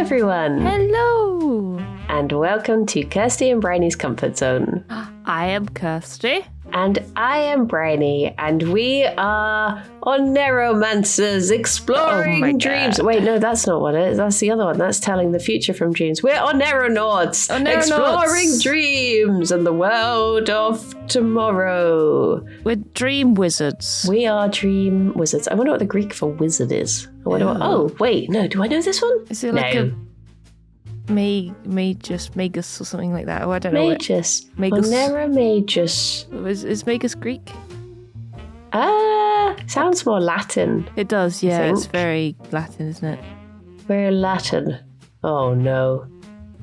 everyone. Hello. And welcome to Kirsty and Bryony's Comfort Zone. I am Kirsty. And I am Bryony, and we are on Neuromancers exploring dreams. Wait, no, that's not what it is. That's the other one. That's telling the future from dreams. We're on Neuronauts, exploring dreams and the world of tomorrow. We're dream wizards. We are dream wizards. I wonder what the Greek for wizard is. I wonder what. Oh, wait, no. Do I know this one? Is it like a Magus or something like that? Oh, I don't know. Magus. Magus. Onera Magus. Is Magus Greek? Sounds more Latin. It does, yeah. It's very Latin, isn't it? Very Latin. Oh, no.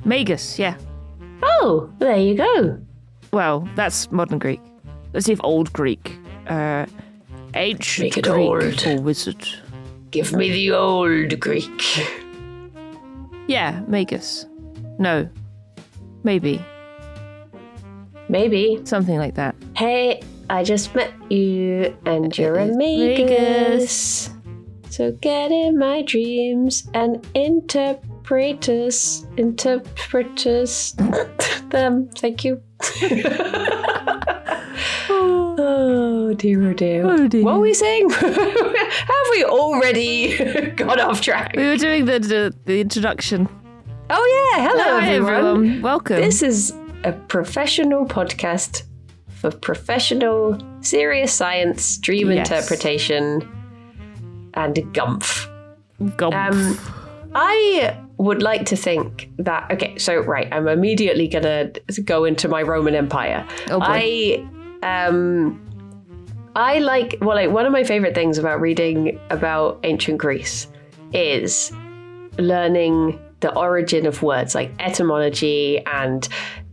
Magus, yeah. Oh, there you go. Well, that's modern Greek. Let's see if old Greek. Ancient Make it Greek old. or wizard. Give me the old Greek. Yeah, Magus. No. Maybe. Maybe. Something like that. Hey, I just met you and you're a Magus. So get in my dreams and interpret them. Thank you. Oh dear, oh dear. Oh dear. What were we saying? Have we already got off track? We were doing the introduction. Oh yeah, hello Hi, everyone. Welcome. This is a professional podcast for professional, serious science, dream interpretation, and gumph. Gumph. I would like to think that, okay, so right, I'm immediately gonna go into my Roman Empire. Oh boy. I like, well, like one of my favorite things about reading about ancient Greece is learning the origin of words, like etymology and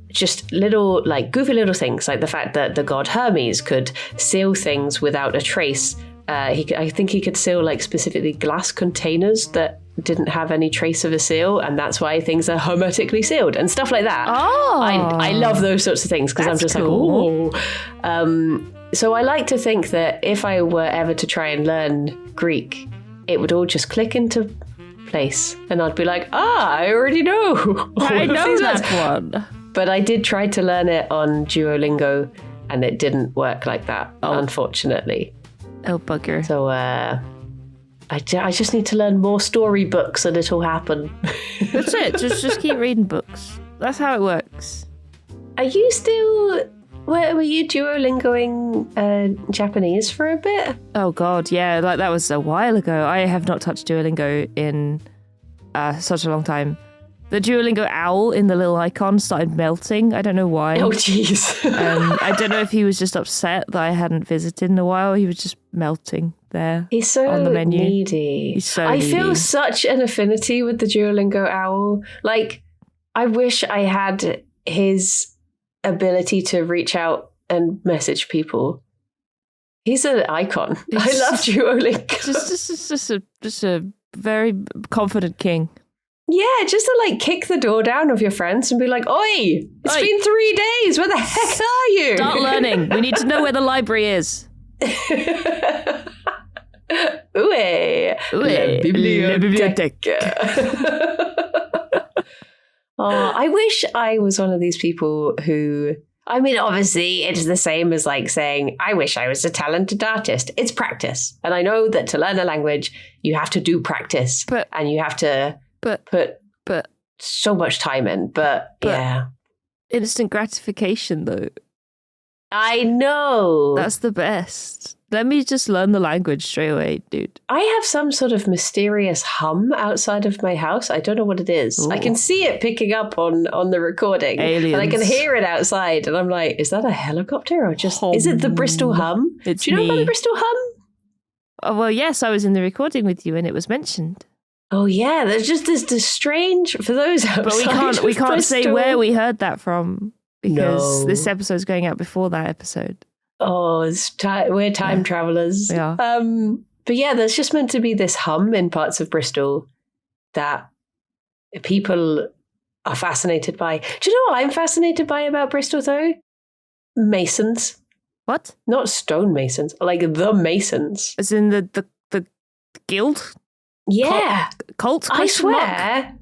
just little, like goofy little things, like the fact that the god Hermes could seal things without a trace. I think he could seal like specifically glass containers that didn't have any trace of a seal, and that's why things are hermetically sealed and stuff like that. Oh, I love those sorts of things because I'm just cool. like, oh. So I like to think that if I were ever to try and learn Greek, it would all just click into place, and I'd be like, I already know. I know that one. But I did try to learn it on Duolingo, and it didn't work like that, unfortunately. Oh, bugger. So I just need to learn more storybooks and it'll happen. That's it. Just keep reading books. That's how it works. Are you still... Were you Duolingoing Japanese for a bit? Oh, God, yeah. Like that was a while ago. I have not touched Duolingo in such a long time. The Duolingo owl in the little icon started melting. I don't know why. Oh, jeez. I don't know if he was just upset that I hadn't visited in a while. He was just melting there. He's so on the menu. needy. He's so I needy. feel such an affinity with the Duolingo owl. Like, I wish I had his ability to reach out and message people. He's an icon. I love Duolingo. Just a very confident king. Yeah, just to like kick the door down of your friends and be like, oi, it's been 3 days. Where the heck are you? Start learning. We need to know where the library is. Uè. La biblioteca. Oh, I wish I was one of these people who... I mean, obviously, it's the same as like saying, I wish I was a talented artist. It's practice. And I know that to learn a language, you have to do practice. And you have to put so much time in. But yeah. Instant gratification, though. I know. That's the best. Let me just learn the language straight away, dude. I have some sort of mysterious hum outside of my house. I don't know what it is. Ooh. I can see it picking up on the recording. Aliens. And I can hear it outside. And I'm like, is that a helicopter or just... Is it the Bristol hum? Do you know about the Bristol hum? Oh, well, yes, I was in the recording with you and it was mentioned. Oh, yeah. There's just this strange... For those outside But we can't say Bristol. where we heard that from because No. this episode's going out before that episode. Oh, we're time travelers. Yeah. But yeah, there's just meant to be this hum in parts of Bristol that people are fascinated by. Do you know what I'm fascinated by about Bristol, though? Masons. What? Not stonemasons, like the Masons. As in the guild? Yeah. Cult? I swear.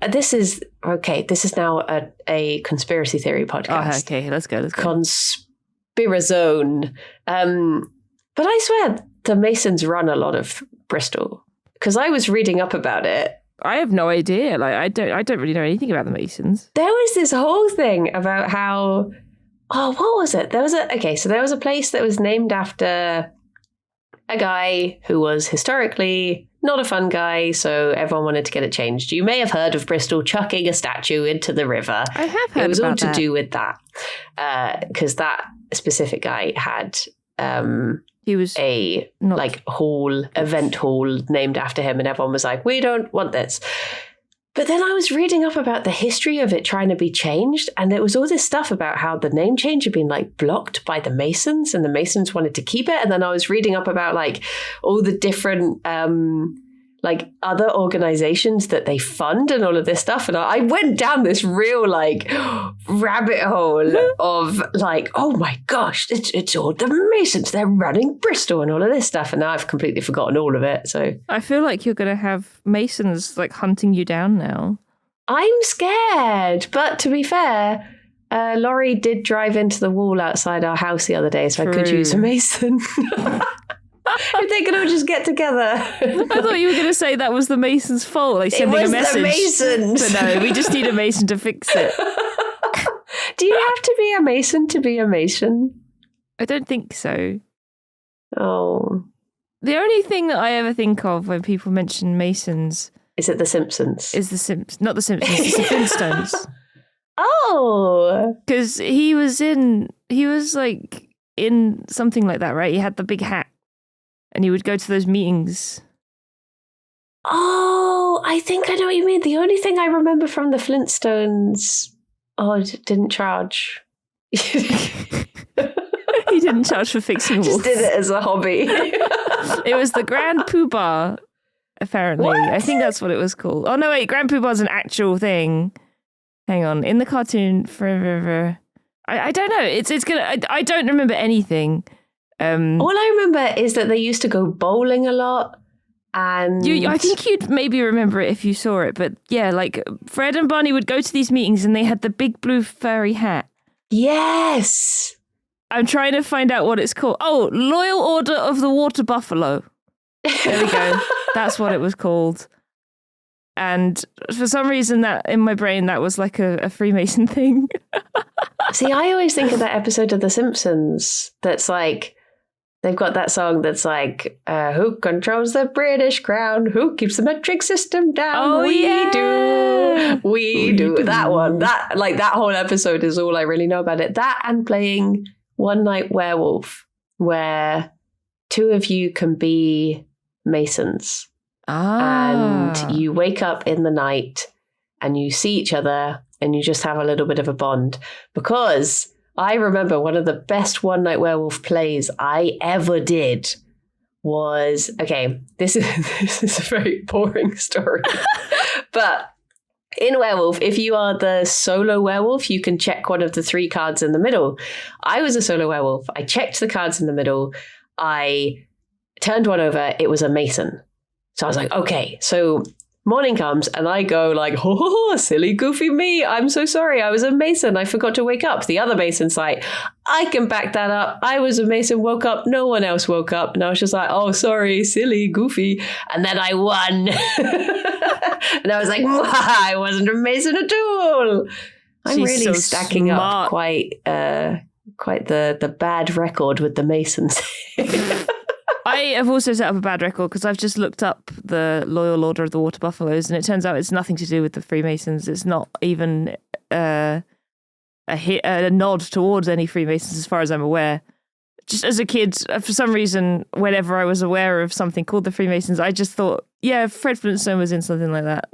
this is okay. This is now a conspiracy theory podcast. Oh, okay, let's go. Conspirazone. But I swear the Masons run a lot of Bristol because I was reading up about it. I have no idea. Like, I don't really know anything about the Masons. There was this whole thing about how. Oh, what was it? There was a place that was named after a guy who was historically not a fun guy, so everyone wanted to get it changed. You may have heard of Bristol chucking a statue into the river. I have heard it was about all to that. do with that, because that specific guy had He was a not- event hall named after him, and everyone was like, we don't want this. But then I was reading up about the history of it trying to be changed, and there was all this stuff about how the name change had been blocked by the Masons, and the Masons wanted to keep it. And then I was reading up about all the different other organizations that they fund and all of this stuff. And I went down this real rabbit hole of oh my gosh, it's all the Masons. They're running Bristol and all of this stuff. And now I've completely forgotten all of it. So I feel like you're going to have Masons hunting you down now. I'm scared. But to be fair, Laurie did drive into the wall outside our house the other day, so I could use a Mason. If they could all just get together. I thought you were going to say that was the Masons' fault, sending a message. It was the Masons. But no, we just need a Mason to fix it. Do you have to be a Mason to be a Mason? I don't think so. Oh. The only thing that I ever think of when people mention Masons is it The Simpsons? Is not The Simpsons, it's the Flintstones. Oh. Because he was in something like that, right? He had the big hat. And he would go to those meetings. Oh, I think I know what you mean. The only thing I remember from the Flintstones, it didn't charge. He didn't charge for fixing walls. Just did it as a hobby. It was the Grand Poobah, apparently. What? I think that's what it was called. Oh, no, wait. Grand Poobah's an actual thing. Hang on. In the cartoon, forever. I don't know. It's gonna. I don't remember anything. All I remember is that they used to go bowling a lot, and I think you'd maybe remember it if you saw it. But yeah, Fred and Barney would go to these meetings, and they had the big blue furry hat. Yes, I'm trying to find out what it's called. Oh, Loyal Order of the Water Buffalo. There we go. That's what it was called. And for some reason, that in my brain, that was a Freemason thing. See, I always think of that episode of The Simpsons that's they've got that song that's who controls the British crown? Who keeps the metric system down? Oh, we yeah. We do. That one. That whole episode is all I really know about it. That and playing One Night Werewolf, where two of you can be Masons. And you wake up in the night and you see each other and you just have a little bit of a bond. Because I remember one of the best One Night Werewolf plays I ever did was, okay, this is a very boring story. But in Werewolf, if you are the solo werewolf, you can check one of the 3 cards in the middle. I was a solo werewolf. I checked the cards in the middle. I turned one over. It was a Mason. So I was like, okay, so morning comes and I go oh, silly, goofy me. I'm so sorry. I was a Mason. I forgot to wake up. The other Mason's like, I can back that up. I was a Mason, woke up. No one else woke up. And I was just like, oh, sorry, silly, goofy. And then I won. And I was like, I wasn't a Mason at all. I'm She's really so stacking smart. up quite the bad record with the Masons. I have also set up a bad record because I've just looked up the Loyal Order of the Water Buffaloes, and it turns out it's nothing to do with the Freemasons. It's not even a nod towards any Freemasons, as far as I'm aware. Just as a kid, for some reason, whenever I was aware of something called the Freemasons, I just thought, yeah, Fred Flintstone was in something like that.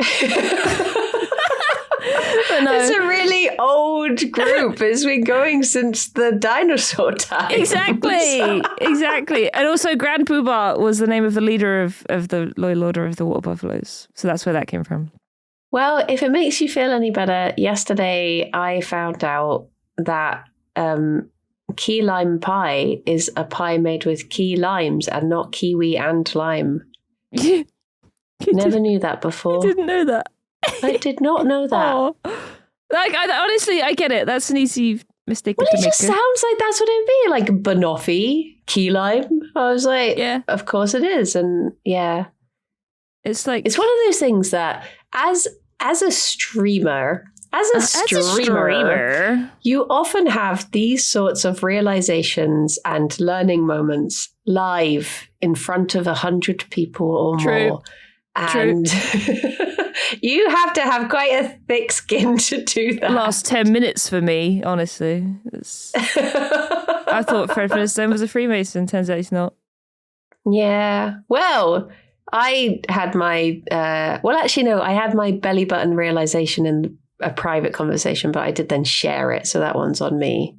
But no. It's a really old group. It's been going since the dinosaur times. Exactly. And also Grand Poobah was the name of the leader of the Loyal Order of the Water Buffaloes. So that's where that came from. Well, if it makes you feel any better, yesterday I found out that key lime pie is a pie made with key limes and not kiwi and lime. Never knew that before. I didn't know that. I did not know that. Oh. Like, honestly, I get it. That's an easy mistake Well, to it make. just sounds like that's what it'd be, like banoffee, key lime. I was like, Yeah. of course it is. And yeah, It's like it's one of those things that as a streamer, you often have these sorts of realizations and learning moments live in front of 100 people or more. And you have to have quite a thick skin to do that. last 10 minutes for me, honestly. I thought Fred Flintstone was a Freemason. Turns out he's not. Yeah. Well, I had my, I had my belly button realization in a private conversation, but I did then share it. So that one's on me.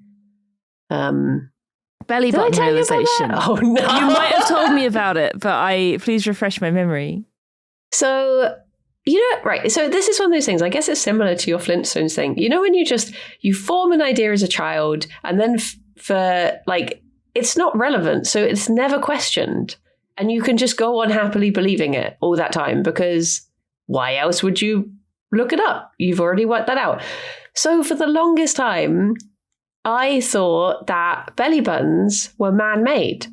Belly Did I button tell you about realization. that? Oh, no. You might have told me about it, but please refresh my memory. So, right. So this is one of those things, I guess it's similar to your Flintstones thing. You know, when you form an idea as a child and then it's not relevant. So it's never questioned. And you can just go on happily believing it all that time because why else would you look it up? You've already worked that out. So for the longest time, I thought that belly buttons were man-made.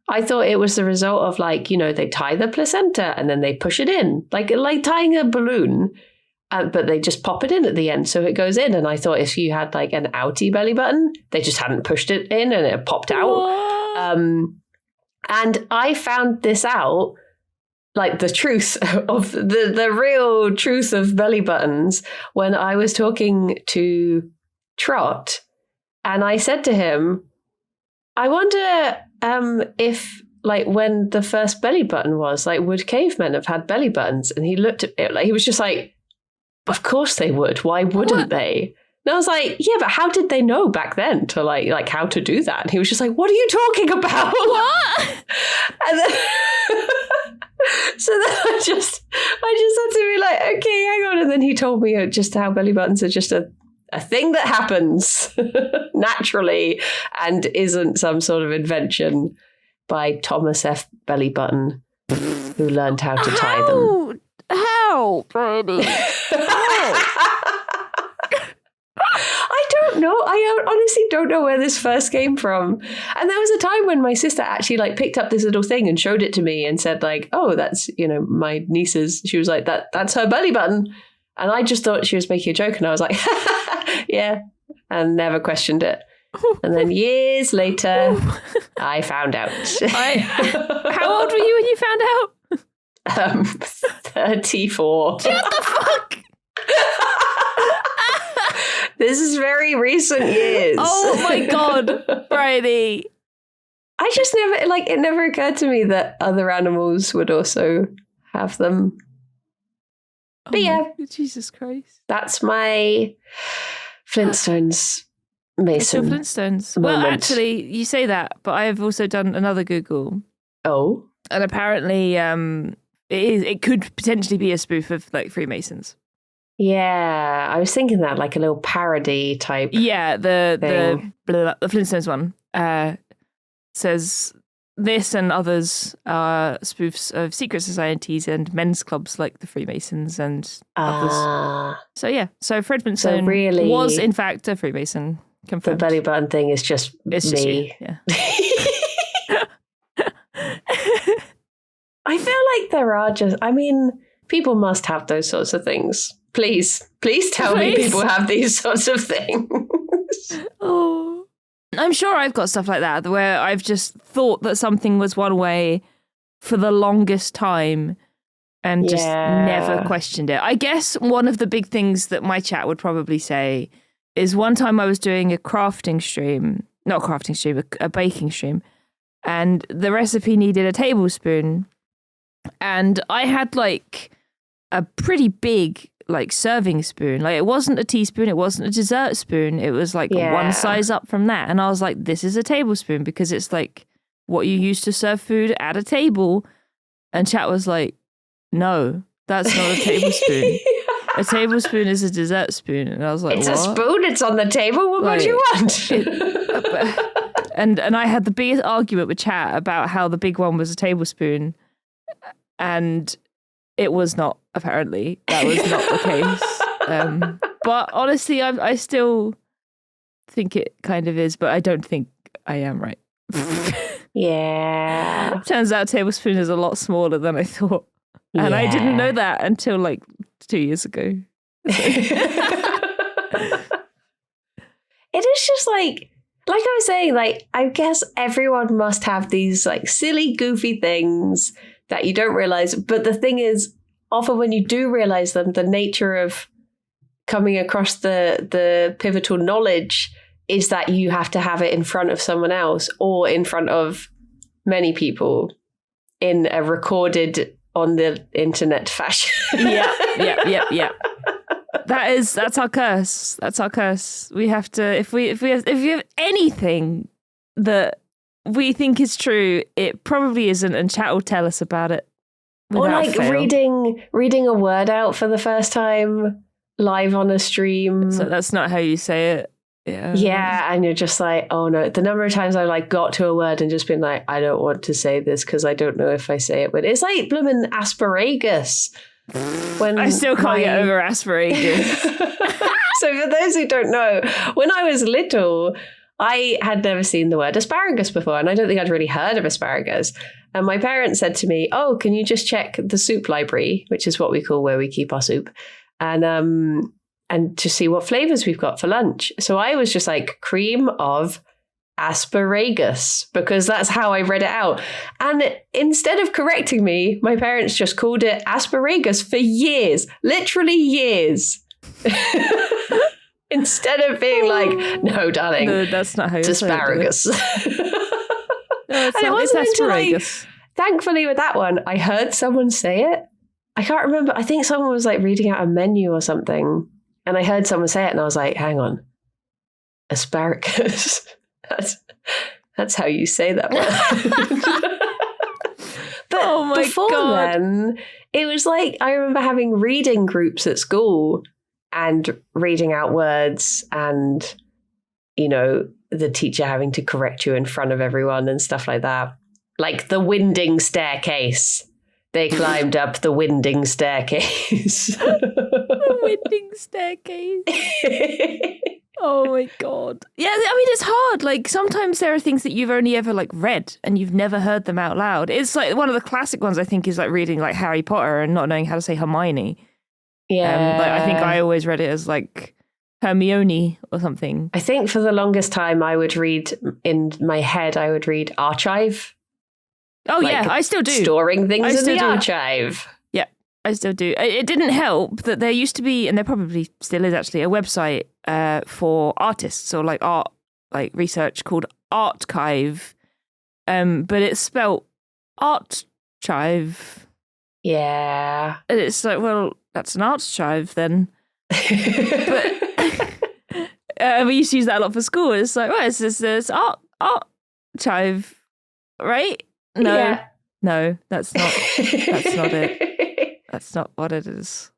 I thought it was the result of they tie the placenta and then they push it in, like tying a balloon, but they just pop it in at the end so it goes in. And I thought if you had like an outie belly button, they just hadn't pushed it in and it popped out. And I found this out, like the truth of the real truth of belly buttons, when I was talking to Trot, and I said to him, I wonder if when the first belly button was, would cavemen have had belly buttons? And he looked at it he was just like, of course they would. Why wouldn't they? And I was like, yeah, but how did they know back then to like how to do that? And he was just like, what are you talking about? What? And then so then I just had to be like, okay, hang on. And then he told me just how belly buttons are just a thing that happens naturally and isn't some sort of invention by Thomas F. Belly Button, who learned how to tie them. How, Brady? I don't know. I honestly don't know where this first came from. And there was a time when my sister actually picked up this little thing and showed it to me and said oh, that's, my niece's. She was like, that's her belly button. And I just thought she was making a joke. And I was like, yeah, and never questioned it. And then years later, I found out. How old were you when you found out? 34. Shut the fuck! This is very recent years. Oh my God, Brady. I just never, it never occurred to me that other animals would also have them. But yeah. Jesus Christ. That's my Flintstones Mason. Your Flintstones. Moment. Well, actually, you say that, but I have also done another Google. Oh. And apparently it could potentially be a spoof of Freemasons. Yeah, I was thinking that a little parody type. Yeah, the Flintstones one says this and others are spoofs of secret societies and men's clubs like the Freemasons and others. So yeah, so Fred Flintstone really was in fact a Freemason. Confirmed. The belly button thing is just it's me. Just you, yeah. I feel like there are people must have those sorts of things. Please tell me people have these sorts of things. Oh, I'm sure I've got stuff like that where I've just thought that something was one way for the longest time and just never questioned it. I guess one of the big things that my chat would probably say is one time I was doing a baking stream, and the recipe needed a tablespoon. And I had a pretty big serving spoon. It wasn't a teaspoon, it wasn't a dessert spoon. It was one size up from that. And I was like, this is a tablespoon because it's what you use to serve food at a table. And chat was like, no, that's not a tablespoon. A tablespoon is a dessert spoon. And I was like, it's what? A spoon, it's on the table. What do you want? And I had the biggest argument with chat about how the big one was a tablespoon. And it was not, apparently. That was not the case. But honestly, I still think it kind of is, but I don't think I am right. Yeah. Turns out tablespoon is a lot smaller than I thought. And I didn't know that until like 2 years ago. It is just like I was saying, like, I guess everyone must have these like silly, goofy things that you don't realize. But the thing is, often when you do realize them, the nature of coming across the pivotal knowledge is that you have to have it in front of someone else or in front of many people in a recorded on the internet fashion. Yeah. That's our curse. That's our curse. We have to, if we have anything that we think is true, it probably isn't, and chat will tell us about it. Or like fail. reading a word out for the first time live on a stream. So that's not how you say it. Yeah. Yeah, and you're just like, oh no. The number of times I like got to a word and just been like, I don't want to say this because I don't know if I say it. But it's like blooming asparagus. When I still can't get over asparagus. So for those who don't know, when I was little, I had never seen the word asparagus before, and I don't think I'd really heard of asparagus. And my parents said to me, oh, can you just check the soup library, which is what we call where we keep our soup, and to see what flavors we've got for lunch. So I was just like, cream of asparagus, because that's how I read it out. And instead of correcting me, my parents just called it asparagus for years, literally years. Instead of being like, no, darling, no, that's not how it's asparagus. No, it's asparagus. Thankfully, with that one, I heard someone say it. I can't remember. I think someone was like reading out a menu or something, and I heard someone say it, and I was like, hang on, asparagus. That's how you say that word. But oh before God. then, it was like, I remember having reading groups at school and reading out words, and, you know, the teacher having to correct you in front of everyone and stuff like that. Like the winding staircase. They climbed up the winding staircase. The winding staircase. Oh my God. Yeah, I mean, it's hard. Like, sometimes there are things that you've only ever like read and you've never heard them out loud. It's like one of the classic ones, I think, is like reading like Harry Potter and not knowing how to say Hermione. Yeah. Like, I think I always read it as like Hermione or something. I think for the longest time I would read, in my head, I would read archive. Oh, like, yeah, I still do. Storing things in the do. archive. Yeah, I still do. It didn't help that there used to be, and there probably still is actually, a website for artists or like art, like research, called Archive. But it's spelt Archive. Yeah. And it's like, well, that's an archive then. But we used to use that a lot for school. It's like, well, it's archive, right? No, Yeah. No, that's not it. That's not what it is.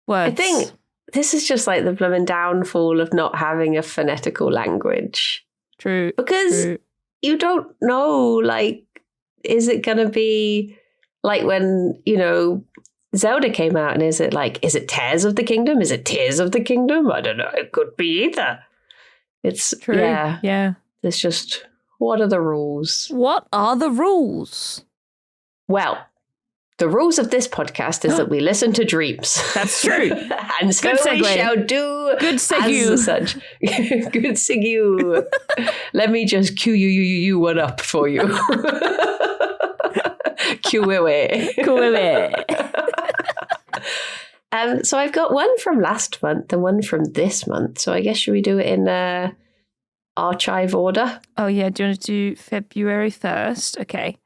Words. I think this is just like the blooming downfall of not having a phonetical language. True. Because you don't know, like, is it going to be like when, you know, Zelda came out, and is it Tears of the Kingdom? Is it Tears of the Kingdom? I don't know. It could be either. It's True. Yeah. Yeah. It's just, what are the rules? What are the rules? Well, the rules of this podcast is that we listen to dreams. That's true. And so Good we segue. shall do Good segue. as such. Good segue. Let me just cue you one up for you. Cue away. Cool with it. So I've got one from last month and one from this month. So I guess should we do it in archive order? Oh, yeah. Do you want to do February 1st? Okay.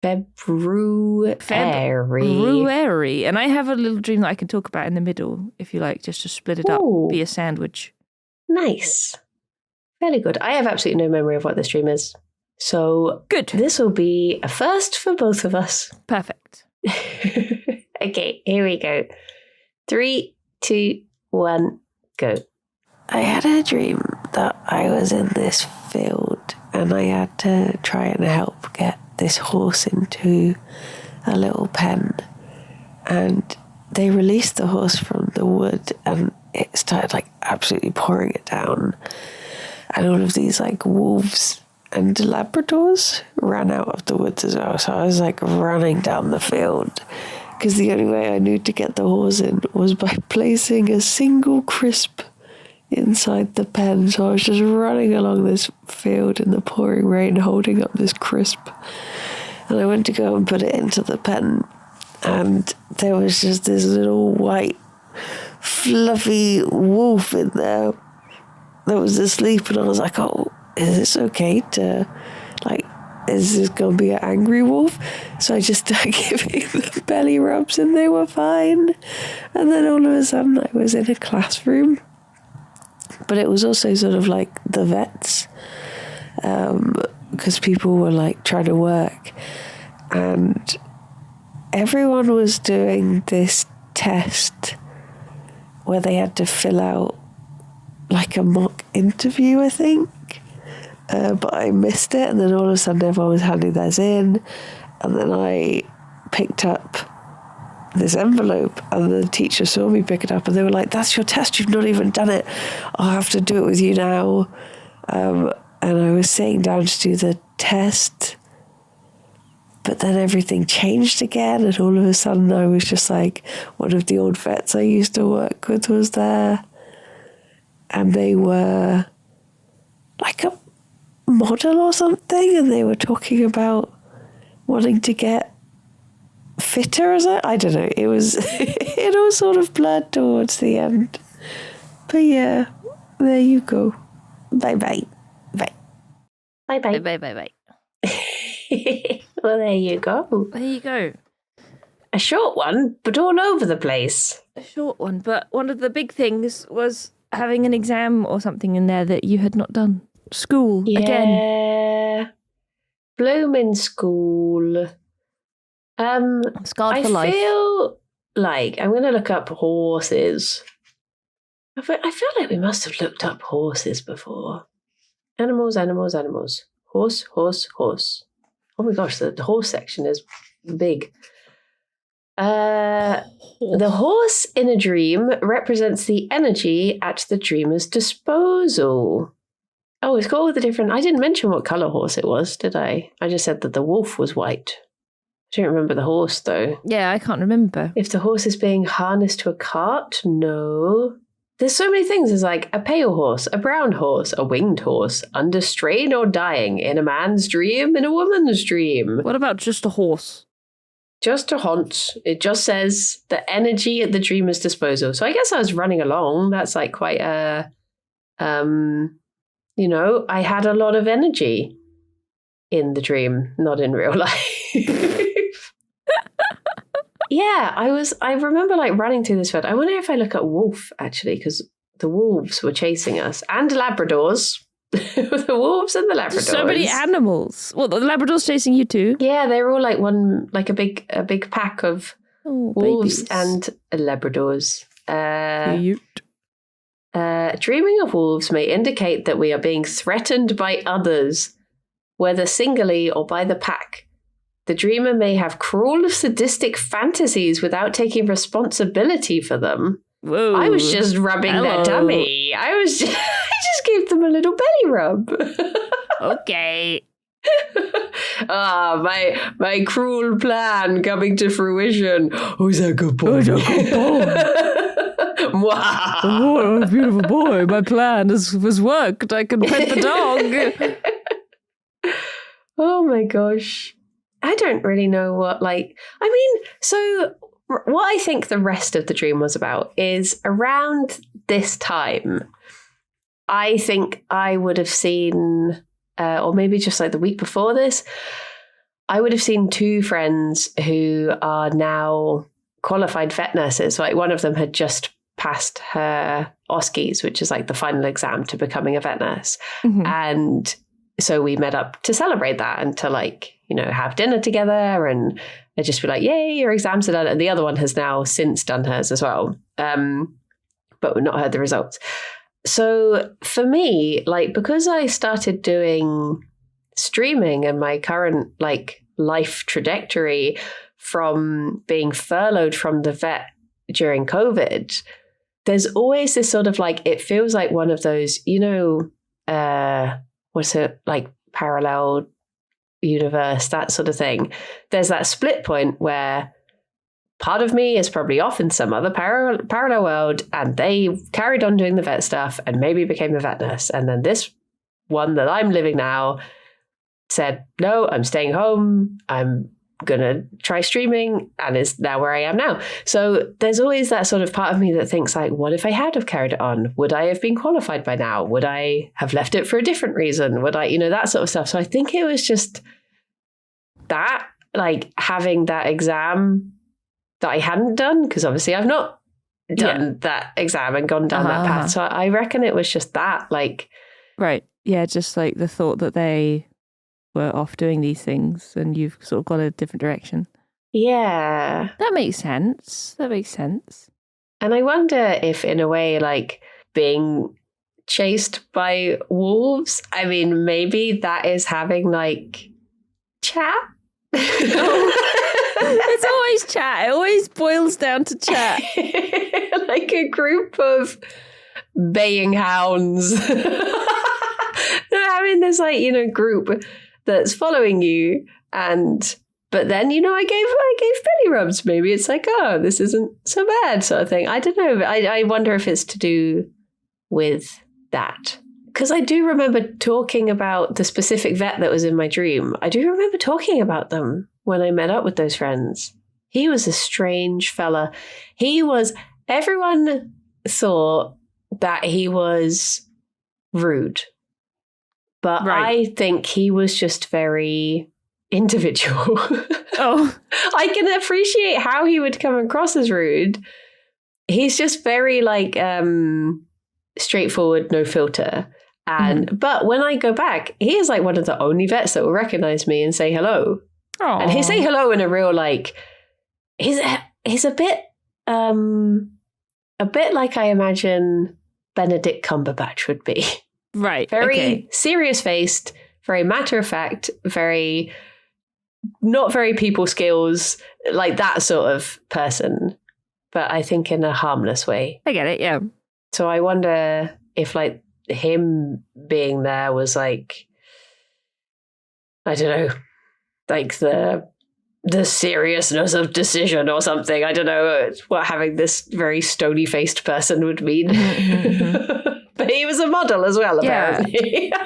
February. February. And I have a little dream that I can talk about in the middle, if you like, just to split it Ooh. up, be a sandwich. Nice. Very good. I have absolutely no memory of what this dream is. So Good. this will be a first for both of us. Perfect. Okay, here we go. 3, 2, 1, go. I had a dream that I was in this field and I had to try and help get this horse into a little pen. and they released the horse from the wood, and it started like absolutely pouring it down, and all of these like wolves and Labradors ran out of the woods as well. So I was like running down the field, because the only way I knew to get the horse in was by placing a single crisp inside the pen. So I was just running along this field in the pouring rain, holding up this crisp, and I went to go and put it into the pen, and there was just this little white fluffy wolf in there that was asleep, and I was like, oh, is this okay to, like, is this going to be an angry wolf? So I just started giving them belly rubs, and they were fine. And then all of a sudden I was in a classroom, but it was also sort of like the vets, because people were like trying to work, and everyone was doing this test where they had to fill out like a mock interview, I think. But I missed it, and then all of a sudden everyone was handing theirs in, and then I picked up this envelope, and the teacher saw me pick it up, and they were like, that's your test, you've not even done it, I'll have to do it with you now. And I was sitting down to do the test, but then everything changed again, and all of a sudden I was just like, one of the old vets I used to work with was there, and they were like a model or something, and they were talking about wanting to get fitter as I don't know, it was it all sort of blurred towards the end, but yeah, there you go. Bye bye. Well, there you go. There you go. A short one, but all over the place. A short one, but one of the big things was having an exam or something in there that you had not done. School, again. Yeah. Blooming school. I'm scarred for life. I feel like I'm going to look up horses. I feel like we must have looked up horses before. Animals. Horse. Oh my gosh, the horse section is big. The horse in a dream represents the energy at the dreamer's disposal. Oh, it's got all the different... I didn't mention what colour horse it was, did I? I just said that the wolf was white. I don't remember the horse, though. Yeah, I can't remember. If the horse is being harnessed to a cart, no. There's so many things. There's like a pale horse, a brown horse, a winged horse, under strain or dying, in a man's dream, in a woman's dream. What about just a horse? Just a haunt. It just says the energy at the dreamer's disposal. So I guess I was running along. That's like quite a... you know, I had a lot of energy in the dream, not in real life. Yeah, I remember like running through this field. I wonder if I look at wolf, actually, because the wolves were chasing us. And Labradors. The wolves and the Labradors. So many animals. Well, the Labradors chasing you too. Yeah, they were all like one, like a big pack of wolves babies. and Labradors. Cute. Dreaming of wolves may indicate that we are being threatened by others, whether singly or by the pack. The dreamer may have cruel, sadistic fantasies without taking responsibility for them. Whoa. I was just rubbing their tummy. I just gave them a little belly rub. Okay. My cruel plan coming to fruition. Who's a good boy? Who's a good boy? Oh, beautiful boy. My plan has worked. I can pet the dog. Oh my gosh. I don't really know what, so what I think the rest of the dream was about is around this time, I think I would have seen, or maybe just like the week before this, I would have seen two friends who are now qualified vet nurses. Like one of them had just passed her OSCEs, which is like the final exam to becoming a vet nurse. Mm-hmm. And so we met up to celebrate that and to have dinner together and just be like, yay, your exams are done. And the other one has now since done hers as well. But we've not heard the results. So for me, because I started doing streaming and my current life trajectory, from being furloughed from the vet during COVID, there's always this sort of like, it feels like one of those, what's it, like parallel universe, that sort of thing. There's that split point where part of me is probably off in some other parallel world, and they carried on doing the vet stuff and maybe became a vet nurse. And then this one that I'm living now said, no, I'm staying home. I'm going to try streaming, and is now where I am now. So there's always that sort of part of me that thinks like, what if I had have carried it on? Would I have been qualified by now? Would I have left it for a different reason? Would I, that sort of stuff. So I think it was just that, like having that exam that I hadn't done, because obviously I've not done that exam and gone down that path. So I reckon it was just that, like. Right. Yeah, just like the thought that they were off doing these things and you've sort of gone a different direction. Yeah. That makes sense. And I wonder if, in a way, like being chased by wolves, I mean, maybe that is having like chat. It's always chat. It always boils down to chat. Like a group of baying hounds. I mean, there's like, group that's following you, but then, I gave belly rubs. Maybe it's like, oh, this isn't so bad, sort of thing. I don't know. I wonder if it's to do with that. Because I do remember talking about the specific vet that was in my dream. I do remember talking about them when I met up with those friends. He was a strange fella. Everyone thought that he was rude. But right. I think he was just very individual. Oh. I can appreciate how he would come across as rude. He's just very like straightforward, no filter. But when I go back, he is like one of the only vets that will recognize me and say hello. Aww. And he say hello in a real like he's a bit like I imagine Benedict Cumberbatch would be. Right. Very serious-faced, very matter-of-fact, not very people skills, like that sort of person. But I think in a harmless way. I get it, yeah. So I wonder if like him being there was like, I don't know, like the seriousness of decision or something. I don't know what having this very stony-faced person would mean. Mm-hmm. But he was a model as well, apparently. Yeah.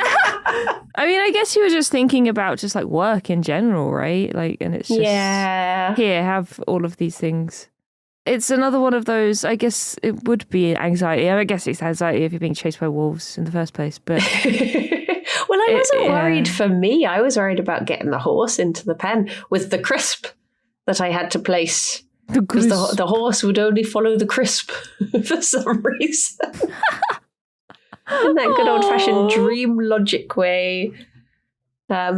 I mean, I guess you were just thinking about just like work in general, right? Like, and it's just, here, have all of these things. It's another one of those, I guess it would be anxiety. I guess it's anxiety if you're being chased by wolves in the first place, but... Well, I wasn't worried for me. I was worried about getting the horse into the pen with the crisp that I had to place. Because the horse would only follow the crisp for some reason. In that good old-fashioned dream logic way. But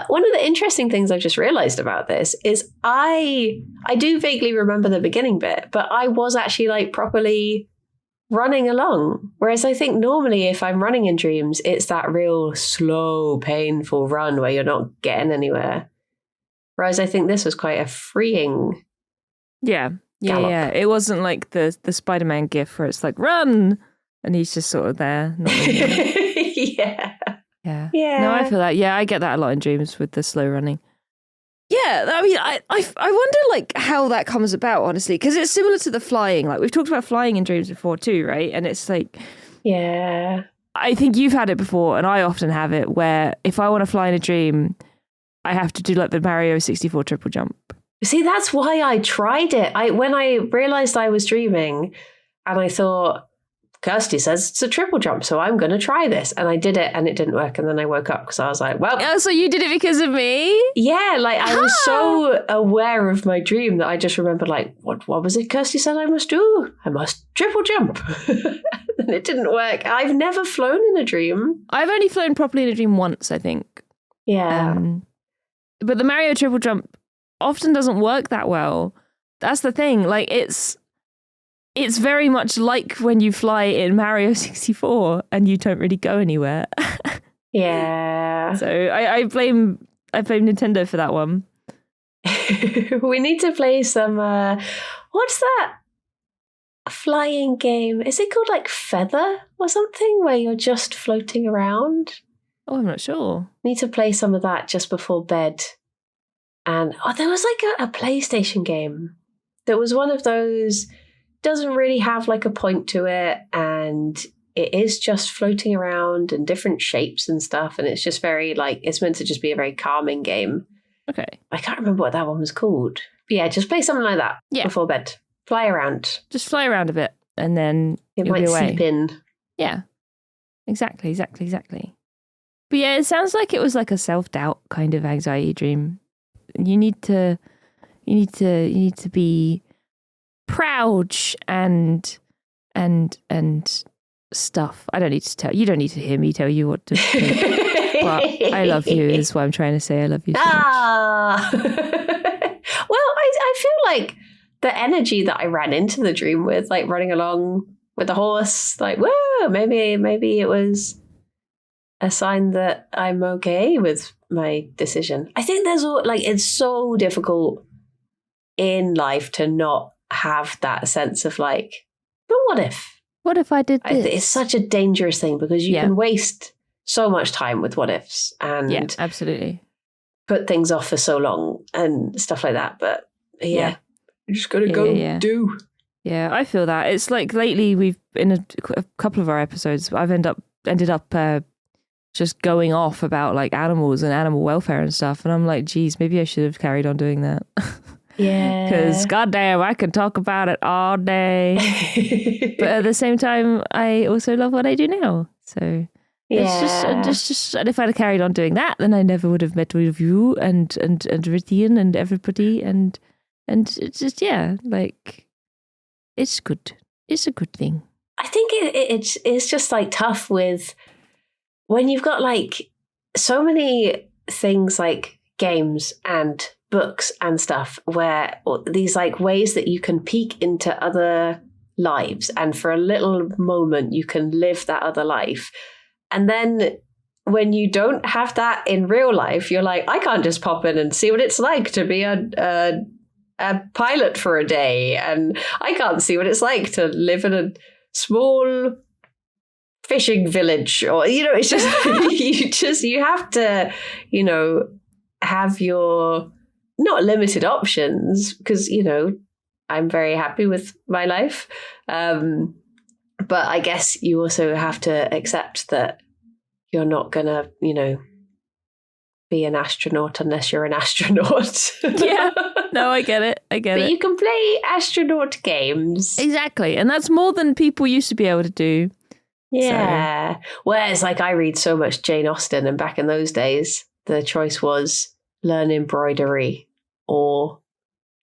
one of the interesting things I've just realized about this is I do vaguely remember the beginning bit, but I was actually like properly running along. Whereas I think normally if I'm running in dreams, it's that real slow, painful run where you're not getting anywhere. Whereas I think this was quite a freeing gallop. Yeah. It wasn't like the Spider-Man gif where it's like, run! And he's just sort of there. Not really Yeah. No, I feel that. Yeah, I get that a lot in dreams with the slow running. Yeah, I mean, I wonder like how that comes about, honestly, because it's similar to the flying. Like we've talked about flying in dreams before too, right? And it's like, yeah, I think you've had it before, and I often have it where if I want to fly in a dream, I have to do like the Mario 64 triple jump. See, that's why I tried it. When I realized I was dreaming, and I thought, Kirsty says it's a triple jump, so I'm going to try this. And I did it and it didn't work. And then I woke up because I was like, well. Oh, so you did it because of me? Yeah, like I was so aware of my dream that I just remembered like, what was it Kirsty said I must do? I must triple jump. And it didn't work. I've never flown in a dream. I've only flown properly in a dream once, I think. Yeah. But the Mario triple jump often doesn't work that well. That's the thing. Like it's very much like when you fly in Mario 64 and you don't really go anywhere. Yeah. So I blame Nintendo for that one. We need to play some. What's that flying game? Is it called like Feather or something, where you're just floating around? Oh, I'm not sure. Need to play some of that just before bed. And there was like a PlayStation game that was one of those. Doesn't really have like a point to it, and it is just floating around in different shapes and stuff, and it's just very like it's meant to just be a very calming game. Okay. I can't remember what that one was called. But yeah, just play something like that before bed. Fly around. Just fly around a bit and then It you'll might be away. seep in. Yeah. Exactly. But yeah, it sounds like it was like a self-doubt kind of anxiety dream. You need to be proud and stuff. I don't need to tell you. Don't need to hear me tell you what to think. But I love you is what I'm trying to say. I love you so much. Well, I feel like the energy that I ran into the dream with, like running along with the horse, like, whoa, maybe it was a sign that I'm okay with my decision. I think it's so difficult in life to not have that sense of like, but what if? What if I did this? It's such a dangerous thing because you can waste so much time with what ifs and absolutely put things off for so long and stuff like that. But you just got to do. Yeah, I feel that. It's like lately we've, in a couple of our episodes, I've ended up just going off about like animals and animal welfare and stuff. And I'm like, geez, maybe I should have carried on doing that. Yeah. Because goddamn, I can talk about it all day. But at the same time, I also love what I do now. So it's just, and if I'd carried on doing that, then I never would have met with you and Rithian and everybody. And it's just, like, it's good. It's a good thing. I think it's just like tough with when you've got like so many things like games and books and stuff where these like ways that you can peek into other lives, and for a little moment you can live that other life. And then when you don't have that in real life, you're like, I can't just pop in and see what it's like to be a pilot for a day, and I can't see what it's like to live in a small fishing village, or it's just you have to have your not limited options, because I'm very happy with my life, but I guess you also have to accept that you're not gonna be an astronaut unless you're an astronaut. Yeah. No, I get it. But you can play astronaut games. Exactly. And that's more than people used to be able to do. Yeah. So. Whereas like I read so much Jane Austen, and back in those days, the choice was learn embroidery or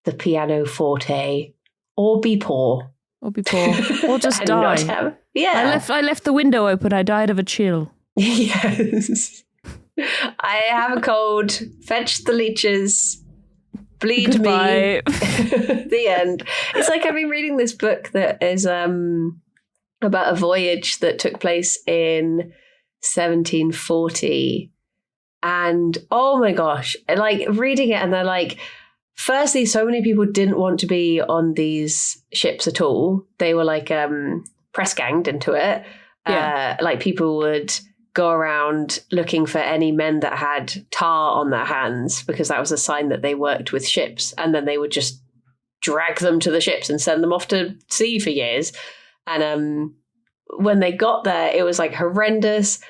the pianoforte or be poor. Or just die. I left the window open. I died of a chill. Yes. I have a cold. Fetch the leeches. Bleed Goodbye. me. The end. It's like I've been reading this book that is about a voyage that took place in 1740. And oh my gosh, like reading it, and they're like, firstly, so many people didn't want to be on these ships at all. They were like press ganged into it. Yeah. Like people would go around looking for any men that had tar on their hands, because that was a sign that they worked with ships, and then they would just drag them to the ships and send them off to sea for years. And when they got there, it was like horrendous.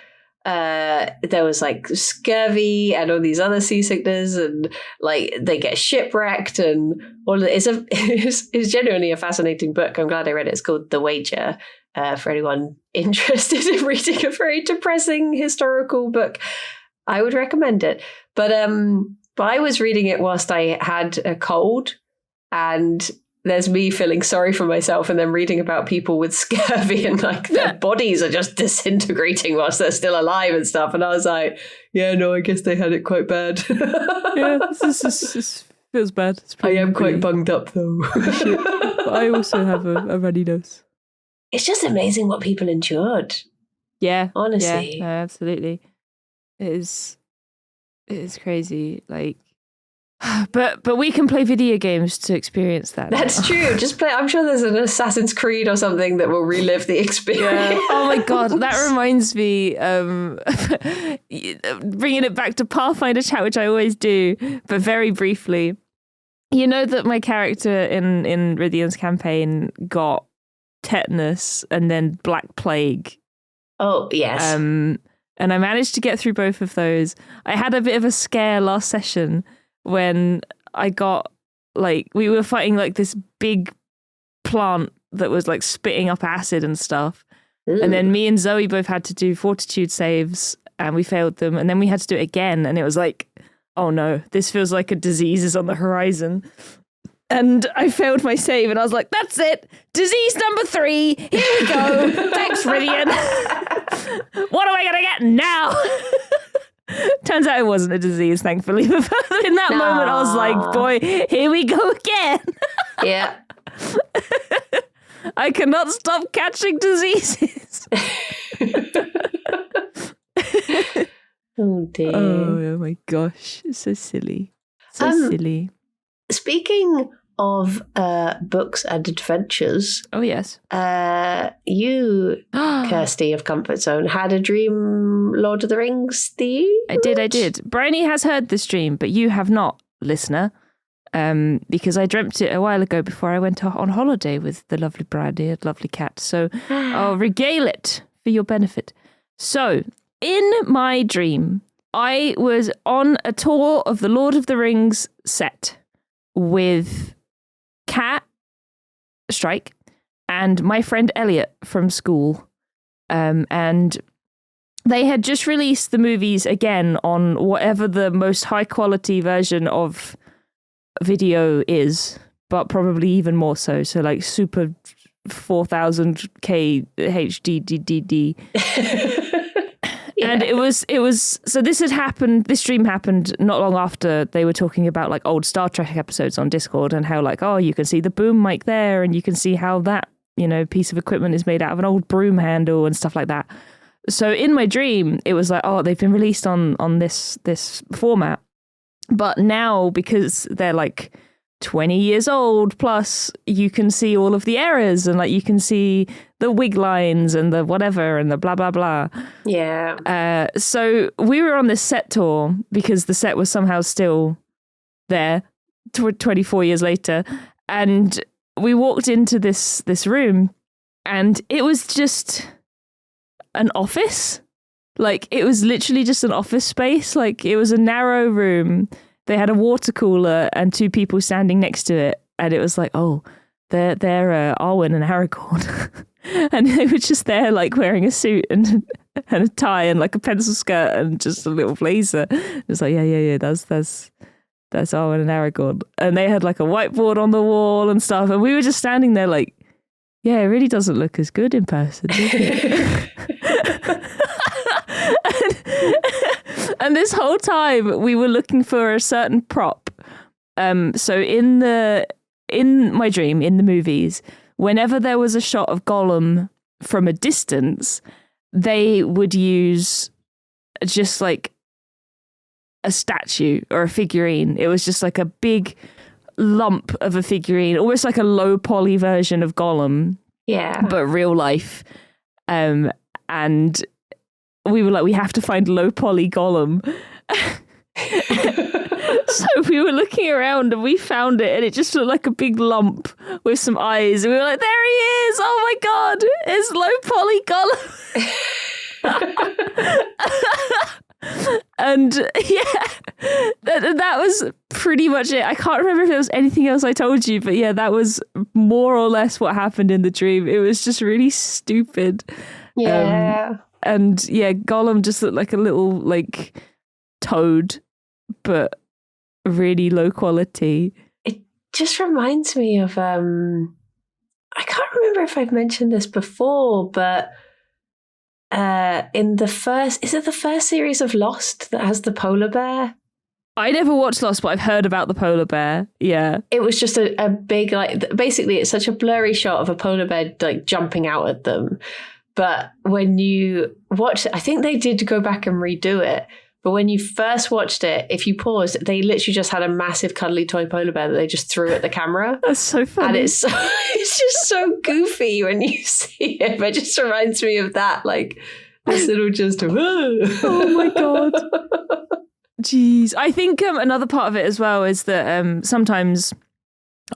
There was like scurvy and all these other seasickness, and like they get shipwrecked, and all of it. It's genuinely a fascinating book. I'm glad I read it. It's called The Wager. For anyone interested in reading a very depressing historical book, I would recommend it. But I was reading it whilst I had a cold, and there's me feeling sorry for myself, and then reading about people with scurvy and like their bodies are just disintegrating whilst they're still alive and stuff. And I was like, yeah, no, I guess they had it quite bad. Yeah, this feels bad. I am quite bunged up though. But I also have a runny nose. It's just amazing what people endured. Yeah. Honestly. Yeah, no, absolutely. It is crazy. Like, But we can play video games to experience that. That's true. Just play. I'm sure there's an Assassin's Creed or something that will relive the experience. Yeah. Oh my god, that reminds me. Bringing it back to Pathfinder chat, which I always do, but very briefly. You know that my character in Rythian's campaign got tetanus and then Black Plague. Oh yes. And I managed to get through both of those. I had a bit of a scare last session when I got, like, we were fighting like this big plant that was like spitting up acid and stuff. Ooh. And then me and Zoe both had to do fortitude saves and we failed them. And then we had to do it again. And it was like, oh no, this feels like a disease is on the horizon. And I failed my save and I was like, that's it. Disease number 3. Here we go. Thanks, Rythian. What am I going to get now? Turns out it wasn't a disease, thankfully. But in that moment, I was like, boy, here we go again. Yeah. I cannot stop catching diseases. Oh dear. Oh my gosh. It's so silly. So silly. Speaking of books and adventures, Oh, yes. you, Kirsty of Comfort Zone, had a dream Lord of the Rings themed? I did. Bryony has heard this dream, but you have not, listener, because I dreamt it a while ago before I went on holiday with the lovely Bryony, a lovely cat. So I'll regale it for your benefit. So, in my dream, I was on a tour of the Lord of the Rings set with Cat, Strike, and my friend Elliot from school. And they had just released the movies again on whatever the most high quality version of video is, but probably even more so. So like super 4000K HD. Yeah. And it was so this dream happened not long after they were talking about like old Star Trek episodes on Discord and how like, oh, you can see the boom mic there and you can see how that, piece of equipment is made out of an old broom handle and stuff like that. So in my dream, it was like, oh, they've been released on this format. But now, because they're like 20 years old plus, you can see all of the errors and like you can see the wig lines and the whatever and the blah blah blah. Yeah. So we were on this set tour because the set was somehow still there 24 years later, and we walked into this room and it was just an office. Like it was literally just an office space. Like it was a narrow room. They had a water cooler and 2 people standing next to it. And it was like, oh, they're Arwen and Aragorn. And they were just there like wearing a suit and a tie and like a pencil skirt and just a little blazer. It was like, yeah, that's Arwen and Aragorn. And they had like a whiteboard on the wall and stuff. And we were just standing there like, yeah, it really doesn't look as good in person, does it? And this whole time we were looking for a certain prop. So in my dream, in the movies, whenever there was a shot of Gollum from a distance, they would use just like a statue or a figurine. It was just like a big lump of a figurine, almost like a low poly version of Gollum. Yeah. But real life. And we were like, we have to find low poly Gollum. So we were looking around and we found it and it just looked like a big lump with some eyes. And we were like, there he is. Oh my God. It's low poly Gollum. And yeah, that was pretty much it. I can't remember if there was anything else I told you, but yeah, that was more or less what happened in the dream. It was just really stupid. Yeah. And yeah, Gollum just looked like a little like toad, but really low quality. It just reminds me of I can't remember if I've mentioned this before, but in the first series of Lost that has the polar bear? I never watched Lost, but I've heard about the polar bear. Yeah. It was just a big, like, basically it's such a blurry shot of a polar bear like jumping out at them. But when you watch it, I think they did go back and redo it. But when you first watched it, if you paused, they literally just had a massive cuddly toy polar bear that they just threw at the camera. That's so funny. And it's just so goofy when you see it. But it just reminds me of that, like this little just. Oh my God. Jeez. I think another part of it as well is that sometimes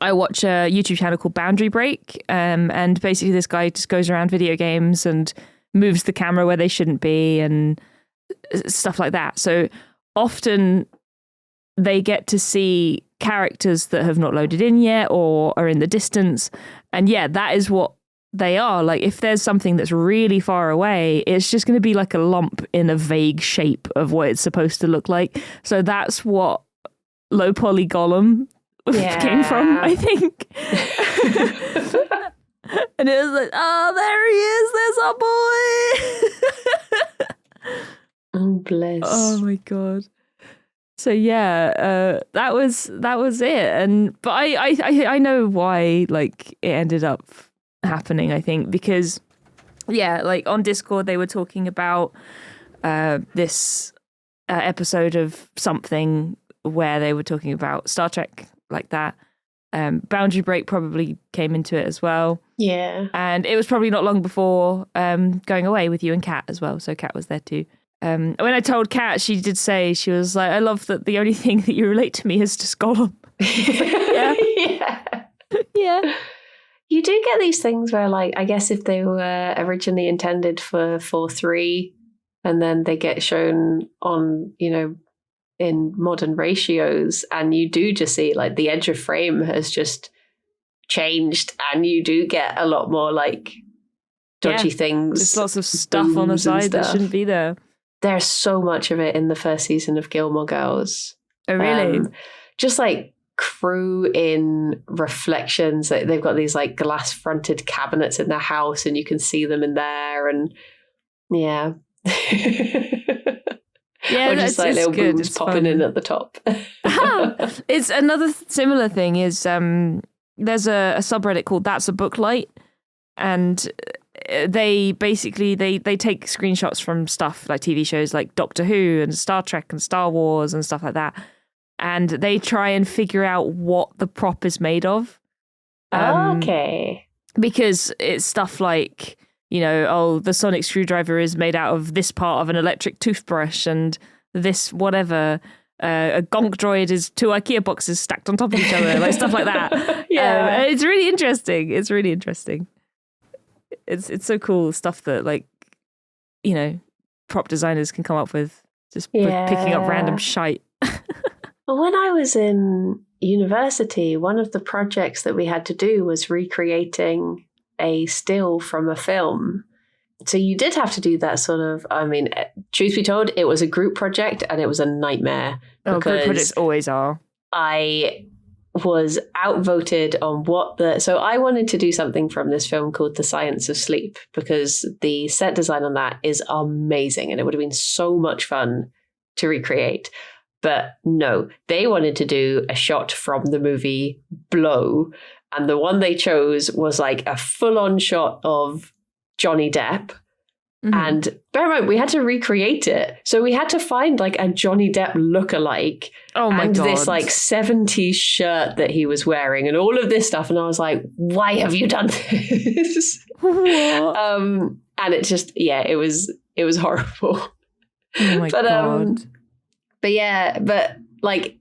I watch a YouTube channel called Boundary Break, and basically this guy just goes around video games and moves the camera where they shouldn't be and stuff like that. So often they get to see characters that have not loaded in yet or are in the distance. And yeah, that is what they are. Like if there's something that's really far away, it's just going to be like a lump in a vague shape of what it's supposed to look like. So that's what low poly Gollum came from, I think. And it was like, oh, there he is. There's our boy. Oh, bless. Oh my God. So yeah, that was it. But I know why like it ended up happening, I think, because yeah, like on Discord they were talking about this episode of something where they were talking about Star Trek like that. Boundary Break probably came into it as well. Yeah. And it was probably not long before going away with you and Kat as well. So Kat was there too. When I told Kat, she did say, she was like, I love that the only thing that you relate to me is just Gollum. Yeah. Yeah. Yeah. You do get these things where, like, I guess if they were originally intended for 4:3 and then they get shown on, you know, in modern ratios, and you do just see like the edge of frame has just changed, and you do get a lot more like dodgy things. There's lots of stuff on the side that shouldn't be there. There's so much of it in the first season of Gilmore Girls. Oh, really? Just like crew in reflections. They've got these like glass fronted cabinets in their house and you can see them in there. And yeah. Yeah, or just like little good. boobs popping in at the top. It's another similar thing is there's a subreddit called That's a Booklight, and they basically they take screenshots from stuff like TV shows like Doctor Who and Star Trek and Star Wars and stuff like that, and they try and figure out what the prop is made of. Okay. Because it's stuff like, you know, oh, the sonic screwdriver is made out of this part of an electric toothbrush, and this whatever. A gonk droid is 2 IKEA boxes stacked on top of each other, like stuff like that. Yeah, it's really interesting. It's really interesting. It's so cool stuff that, like, you know, prop designers can come up with just with picking up random shite. Well, when I was in university, one of the projects that we had to do was recreating a still from a film. So you did have to do that sort of, I mean, truth be told, it was a group project and it was a nightmare. Oh, group projects always are. I was outvoted on so I wanted to do something from this film called The Science of Sleep, because the set design on that is amazing and it would have been so much fun to recreate. But no, they wanted to do a shot from the movie Blow. And the one they chose was like a full-on shot of Johnny Depp. Mm-hmm. And bear in mind, we had to recreate it. So we had to find like a Johnny Depp lookalike. Oh my God. God. This like 70s shirt that he was wearing and all of this stuff. And I was like, why have you done this? And it just, it was horrible. Oh my God. But like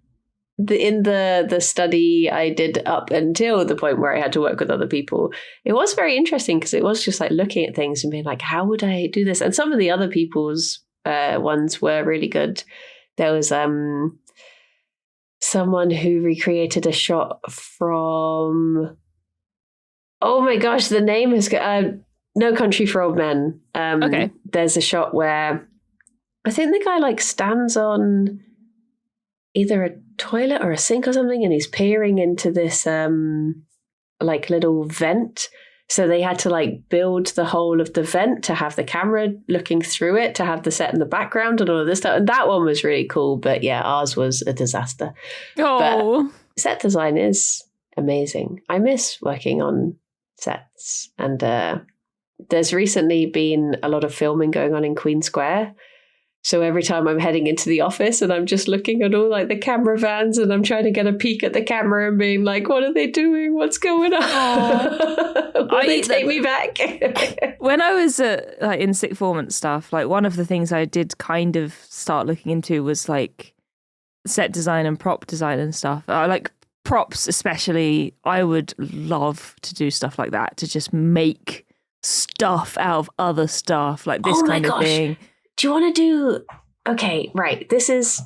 in the study I did up until the point where I had to work with other people, it was very interesting because it was just like looking at things and being like, how would I do this? And some of the other people's ones were really good. There was someone who recreated a shot from, oh my gosh, the name is No Country for Old Men. Okay. There's a shot where I think the guy like stands on either a toilet or a sink or something, and he's peering into this like little vent. So they had to like build the whole of the vent to have the camera looking through it, to have the set in the background and all of this stuff. And that one was really cool. But yeah, ours was a disaster. Oh, but set design is amazing. I miss working on sets. And there's recently been a lot of filming going on in Queen Square. So every time I'm heading into the office and I'm just looking at all like the camera vans and I'm trying to get a peek at the camera and being like, what are they doing? What's going on? Will they take me back? When I was like in sixth form and stuff, like one of the things I did kind of start looking into was like set design and prop design and stuff. Like props especially, I would love to do stuff like that, to just make stuff out of other stuff, like this kind of thing. Do you want to do? Okay, right. This is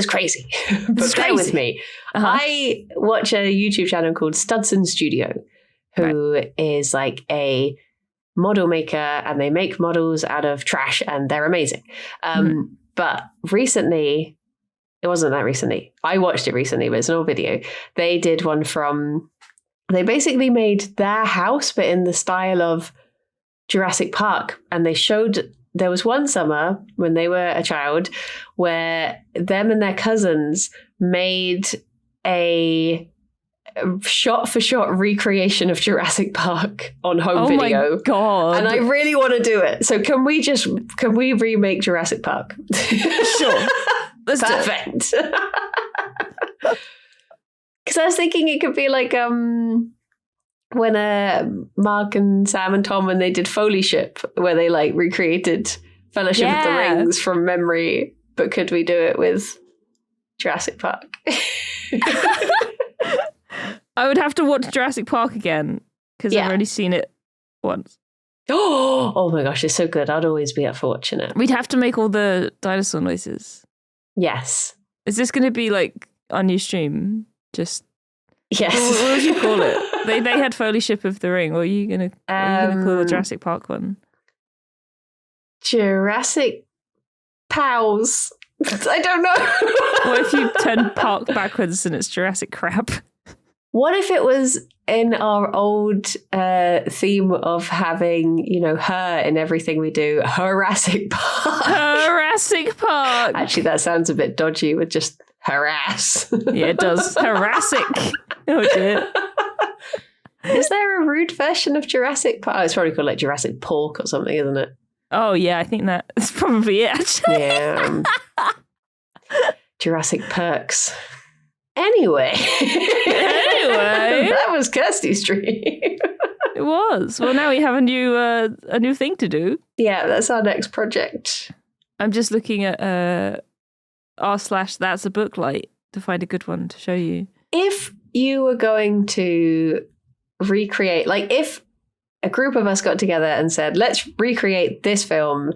crazy. But bear with me. I watch a YouTube channel called Studson Studio, who is like a model maker, and they make models out of trash, and they're amazing. But recently, it wasn't that recently. I watched it recently, but it's an old video. They did one they basically made their house, but in the style of Jurassic Park, and they showed there was one summer when they were a child where them and their cousins made a shot-for-shot recreation of Jurassic Park on home video. Oh my God. And I really want to do it. So can we remake Jurassic Park? Sure. Let's Perfect. Because I was thinking it could be like when Mark and Sam and Tom, when they did Foley Ship, where they like recreated Fellowship of the Rings from memory, but could we do it with Jurassic Park? I would have to watch Jurassic Park again because I've already seen it once. Oh my gosh, it's so good. I'd always be up for watching it. We'd have to make all the dinosaur noises. Yes. Is this going to be like our new stream? Just yes. What would you call it? They had Foley Ship of the Ring. What are you gonna call the Jurassic Park one? Jurassic Pals. I don't know. What if you turn Park backwards and it's Jurassic Crab? What if it was in our old theme of having, her in everything we do, Jurassic Park? Jurassic Park. Actually, that sounds a bit dodgy with just harass. Yeah, it does. Jurassic. Oh dear. Is there a rude version of Jurassic Park? Oh, it's probably called like Jurassic Pork or something, isn't it? Oh yeah, I think that's probably it, actually. Yeah. Jurassic Perks. Anyway. That was Kirsty's dream. It was. Well, now we have a new thing to do. Yeah, that's our next project. I'm just looking at r/that's a book light to find a good one to show you. If you were going to recreate, like if a group of us got together and said, let's recreate this film,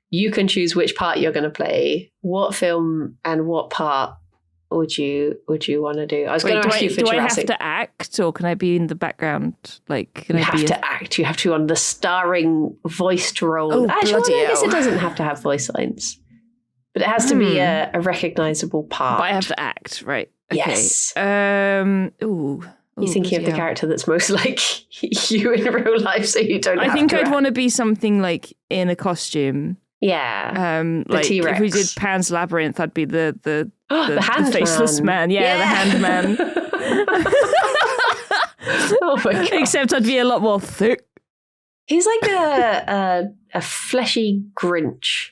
you can choose which part you're going to play. What film and what part would you want to do? I was going to ask you for Jurassic. Do I have to act, or can I be in the background? Like, you have to act. You have to on the starring voiced role. Oh, actually, I guess it doesn't have to have voice lines, but it has to be a recognizable part. But I have to act, right? Okay. Yes. Ooh. You're thinking of the character that's most like you in real life, so you don't. I think I'd want to be something like in a costume. Yeah. Like T-Rex. if we did Pan's Labyrinth, I'd be the hand faceless man. Yeah, the hand man. Oh my god! Except I'd be a lot more thick. He's like a fleshy Grinch.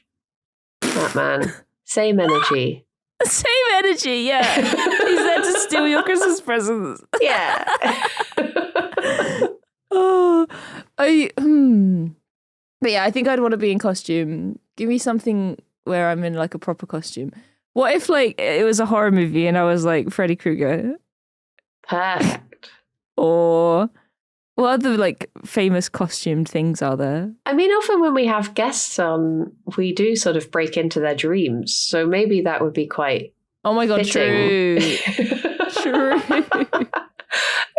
That man. Same energy. Same energy, yeah. He's there to steal your Christmas presents. Yeah. But yeah, I think I'd want to be in costume. Give me something where I'm in like a proper costume. What if like it was a horror movie and I was like Freddy Krueger? Perfect. Or what other like famous costumed things are there? I mean, often when we have guests on, we do sort of break into their dreams. So maybe that would be quite Oh my god, fitting. True.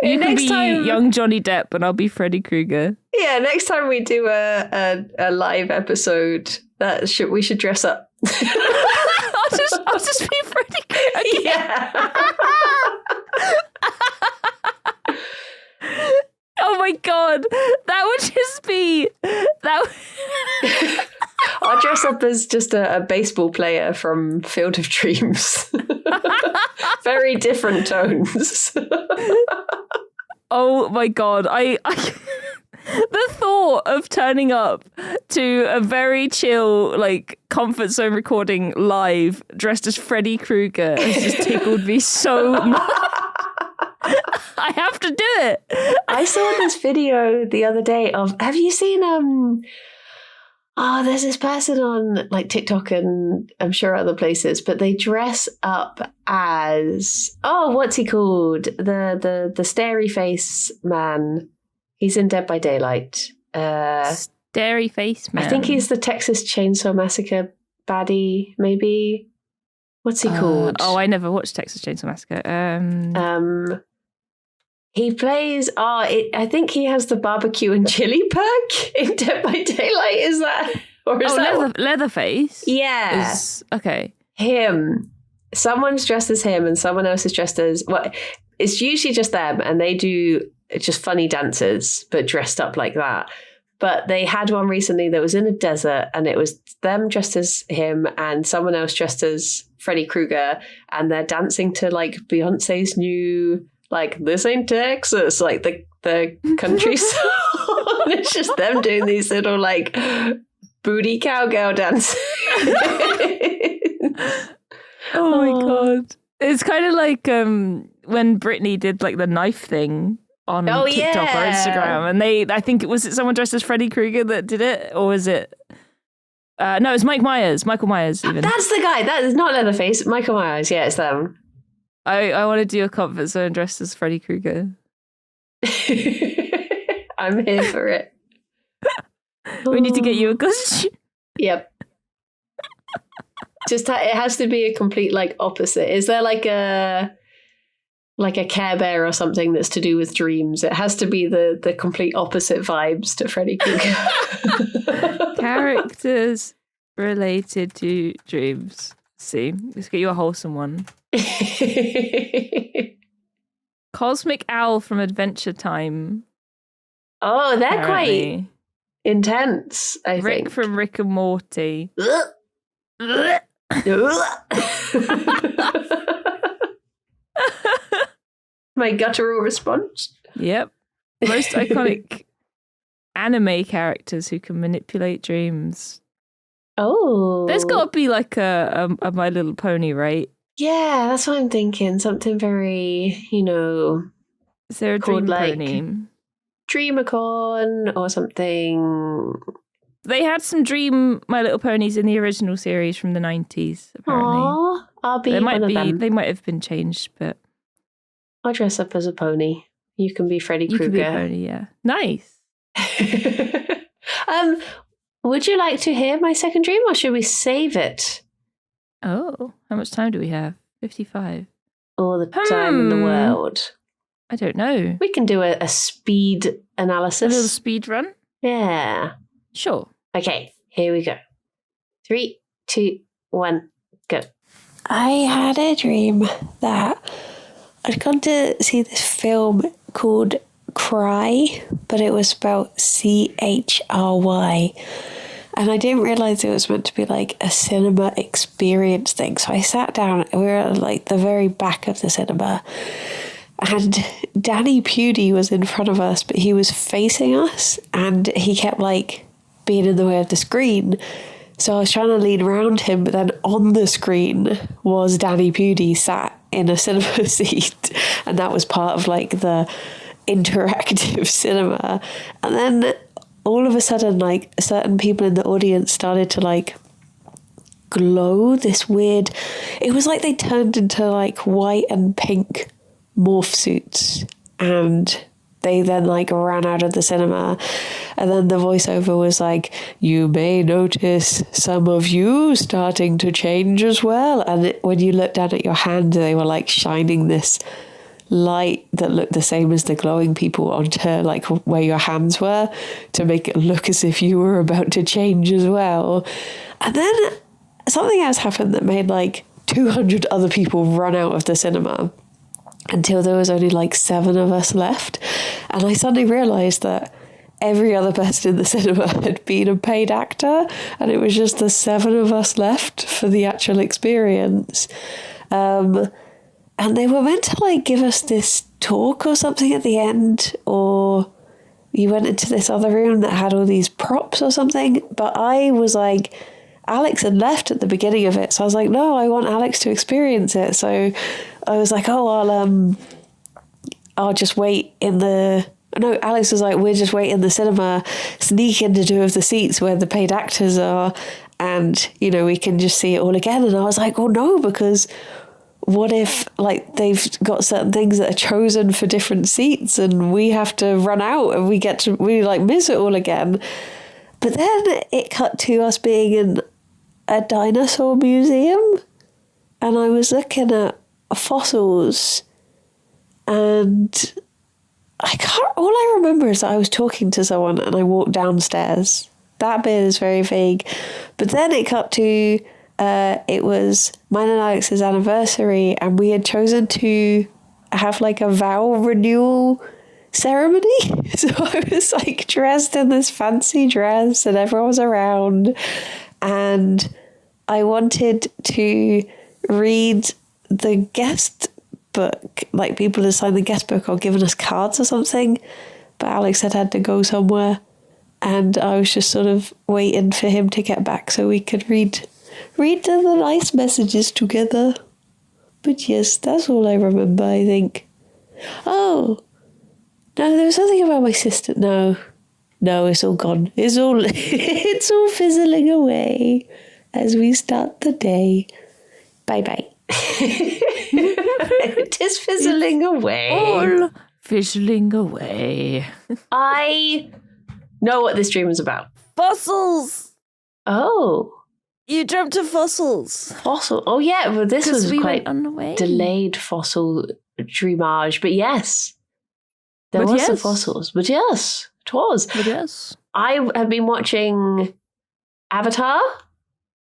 You can be young Johnny Depp and I'll be Freddy Krueger. Yeah, next time we do a live episode, we should dress up. I'll just be Freddy Krueger. Yeah. Oh my god, that would just be that. I'll dress up as just a baseball player from Field of Dreams. Very different tones. Oh my god, The thought of turning up to a very chill, like, comfort zone recording live dressed as Freddy Krueger has just tickled me so much. I have to do it. I saw this video the other day of, have you seen, there's this person on like TikTok and I'm sure other places, but they dress up as, what's he called? The starey face man. He's in Dead by Daylight. Starey face man. I think he's the Texas Chainsaw Massacre baddie, maybe. What's he called? I never watched Texas Chainsaw Massacre. He plays. I think he has the barbecue and chili perk in Dead by Daylight. Is that or is that Leatherface? Yeah. Okay. Him. Someone's dressed as him, and someone else is dressed as. Well, it's usually just them, and they do just funny dances, but dressed up like that. But they had one recently that was in a desert, and it was them dressed as him and someone else dressed as Freddy Krueger, and they're dancing to like Beyonce's new, like, This Ain't Texas, like the country song. It's just them doing these little like booty cowgirl dances. Oh my god. It's kind of like when Britney did like the knife thing on TikTok or Instagram, and I think it was someone dressed as Freddy Krueger that did it, or was it? No, it was Michael Myers. Even That's the guy. That is not Leatherface. Michael Myers. Yeah, it's them. I want to do a comfort zone dressed as Freddy Krueger. I'm here for it. We need to get you a costume. Yep. Just it has to be a complete like opposite. Is there like a Care Bear or something that's to do with dreams? It has to be the complete opposite vibes to Freddy Krueger. Characters related to dreams. See, let's get you a wholesome one. Cosmic Owl from Adventure Time. Oh, they're apparently. quite intense, I Rick think. from Rick and Morty. My guttural response. Yep. Most iconic anime characters who can manipulate dreams. Oh. There's got to be like a My Little Pony, right? Yeah, that's what I'm thinking. Something very, Is there a called, dream like, pony? Dreamacorn or something. They had some dream My Little Ponies in the original series from the 90s, apparently. Aww, I'll be one of them. They might have been changed, but I'll dress up as a pony. You can be Freddy you Krueger. could be a pony, yeah. Nice. Would you like to hear my second dream, or should we save it? Oh, how much time do we have? 55. All the time in the world. I don't know. We can do a speed A analysis. little speed run? Yeah. Sure. Okay, here we go. 3, 2, 1, go. I had a dream that I'd gone to see this film called Cry, but it was spelled Chry. And I didn't realise it was meant to be like a cinema experience thing. So I sat down, we were at like the very back of the cinema. And Danny Pudi was in front of us, but he was facing us and he kept like being in the way of the screen. So I was trying to lean around him, but then on the screen was Danny Pudi sat in a cinema seat. And that was part of like the interactive cinema. And then all of a sudden, like certain people in the audience started to like glow this weird, it was like they turned into like white and pink morph suits, and they then like ran out of the cinema. And then the voiceover was like, you may notice some of you starting to change as well. And when you look down at your hand, they were like shining this light that looked the same as the glowing people onto like where your hands were to make it look as if you were about to change as well. And then something else happened that made like 200 other people run out of the cinema until there was only like 7 of us left. And I suddenly realised that every other person in the cinema had been a paid actor, and it was just the 7 of us left for the actual experience. And they were meant to like give us this talk or something at the end, or you went into this other room that had all these props or something. But I was like, Alex had left at the beginning of it. So I was like, no, I want Alex to experience it. So I was like, oh, I'll just wait in the... No, Alex was like, we'll just wait in the cinema, sneak into 2 of the seats where the paid actors are, and, you know, we can just see it all again. And I was like, oh no, because what if, like, they've got certain things that are chosen for different seats and we have to run out and we miss it all again. But then it cut to us being in a dinosaur museum, and I was looking at fossils, and all I remember is that I was talking to someone and I walked downstairs. That bit is very vague. But then it cut to, it was mine and Alex's anniversary, and we had chosen to have like a vow renewal ceremony. So I was like dressed in this fancy dress and everyone was around, and I wanted to read the guest book, like people had signed the guest book or given us cards or something, but Alex had to go somewhere, and I was just sort of waiting for him to get back so we could read the nice messages together. But yes, that's all I remember, I think. Oh no, there was something about my sister. No, it's all gone. It's all it's all fizzling away as we start the day. Bye. It is fizzling away. All fizzling away. I know what this dream was about. Fossils! Oh. You dreamt of fossils. Fossil. Oh, yeah. Well, this was we quite went on the way. delayed fossil dreamage. But yes, there But was some yes. fossils. But yes, it was. But yes. I have been watching Avatar,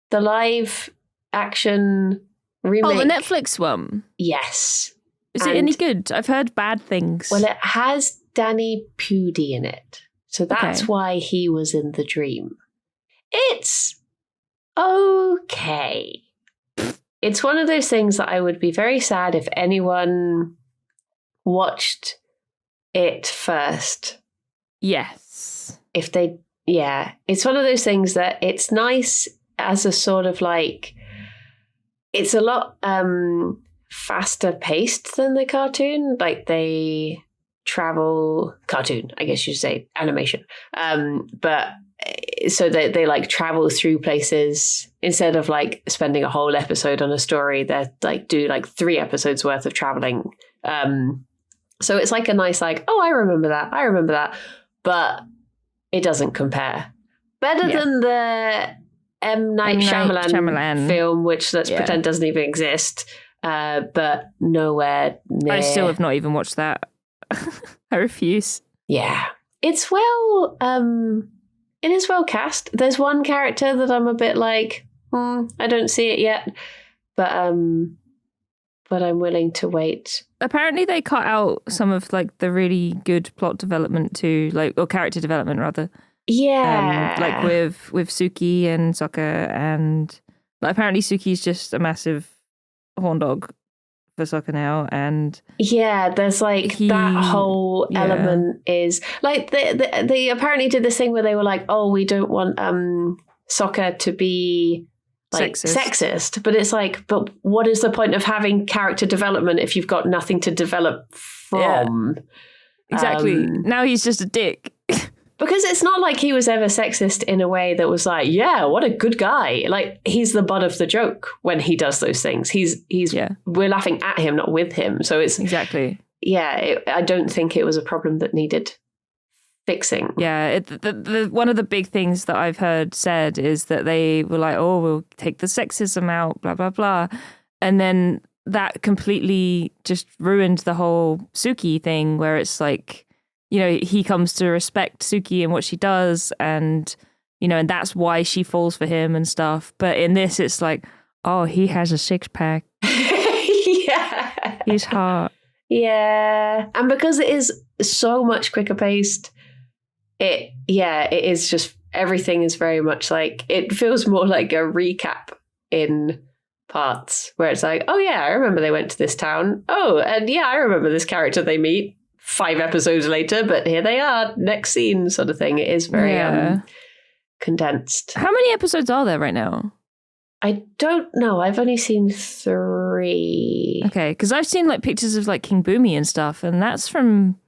the live action remake. Oh, the Netflix one. Yes. Is it any good? I've heard bad things. Well, it has Danny Pudi in it. So that's Okay. why he was in the dream. It's okay. It's one of those things that I would be very sad if anyone watched it first. Yes. If they, yeah. It's one of those things that it's nice as a sort of like, it's a lot faster paced than the cartoon. Like they travel, cartoon, I guess you should say, animation. But so they like travel through places instead of like spending a whole episode on a story. They like do like 3 episodes worth of traveling. So it's like a nice like, oh, I remember that. But it doesn't compare. Better than the M. Night Shyamalan film, which let's pretend doesn't even exist. But nowhere near. I still have not even watched that. I refuse. Yeah. It's well, it is well cast. There's one character that I'm a bit like, I don't see it yet. But I'm willing to wait. Apparently they cut out some of like the really good plot development too, like, or character development rather. Yeah. Like with Suki and Sokka, and like, apparently Suki's just a massive horn dog for Sokka now, and yeah, there's like that whole element is like they apparently did this thing where they were like, oh, we don't want Sokka to be like sexist, but it's like, but what is the point of having character development if you've got nothing to develop from? Yeah. Exactly. Now he's just a dick. Because it's not like he was ever sexist in a way that was like, yeah, what a good guy. Like, he's the butt of the joke when he does those things. We're laughing at him, not with him. So it's exactly. Yeah, I don't think it was a problem that needed fixing. Yeah, one of the big things that I've heard said is that they were like, oh, we'll take the sexism out, blah, blah, blah. And then that completely just ruined the whole Suki thing, where it's like, you know, he comes to respect Suki and what she does, and, you know, and that's why she falls for him and stuff. But in this, it's like, oh, he has a 6-pack. Yeah. He's hot. Yeah. And because it is so much quicker paced, it is just, everything is very much like, it feels more like a recap in parts where it's like, oh yeah, I remember they went to this town. Oh, and yeah, I remember this character they meet 5 episodes later, but here they are, next scene sort of thing. It is very condensed. How many episodes are there right now? I don't know. I've only seen 3. Okay, because I've seen like pictures of like King Boomy and stuff, and that's from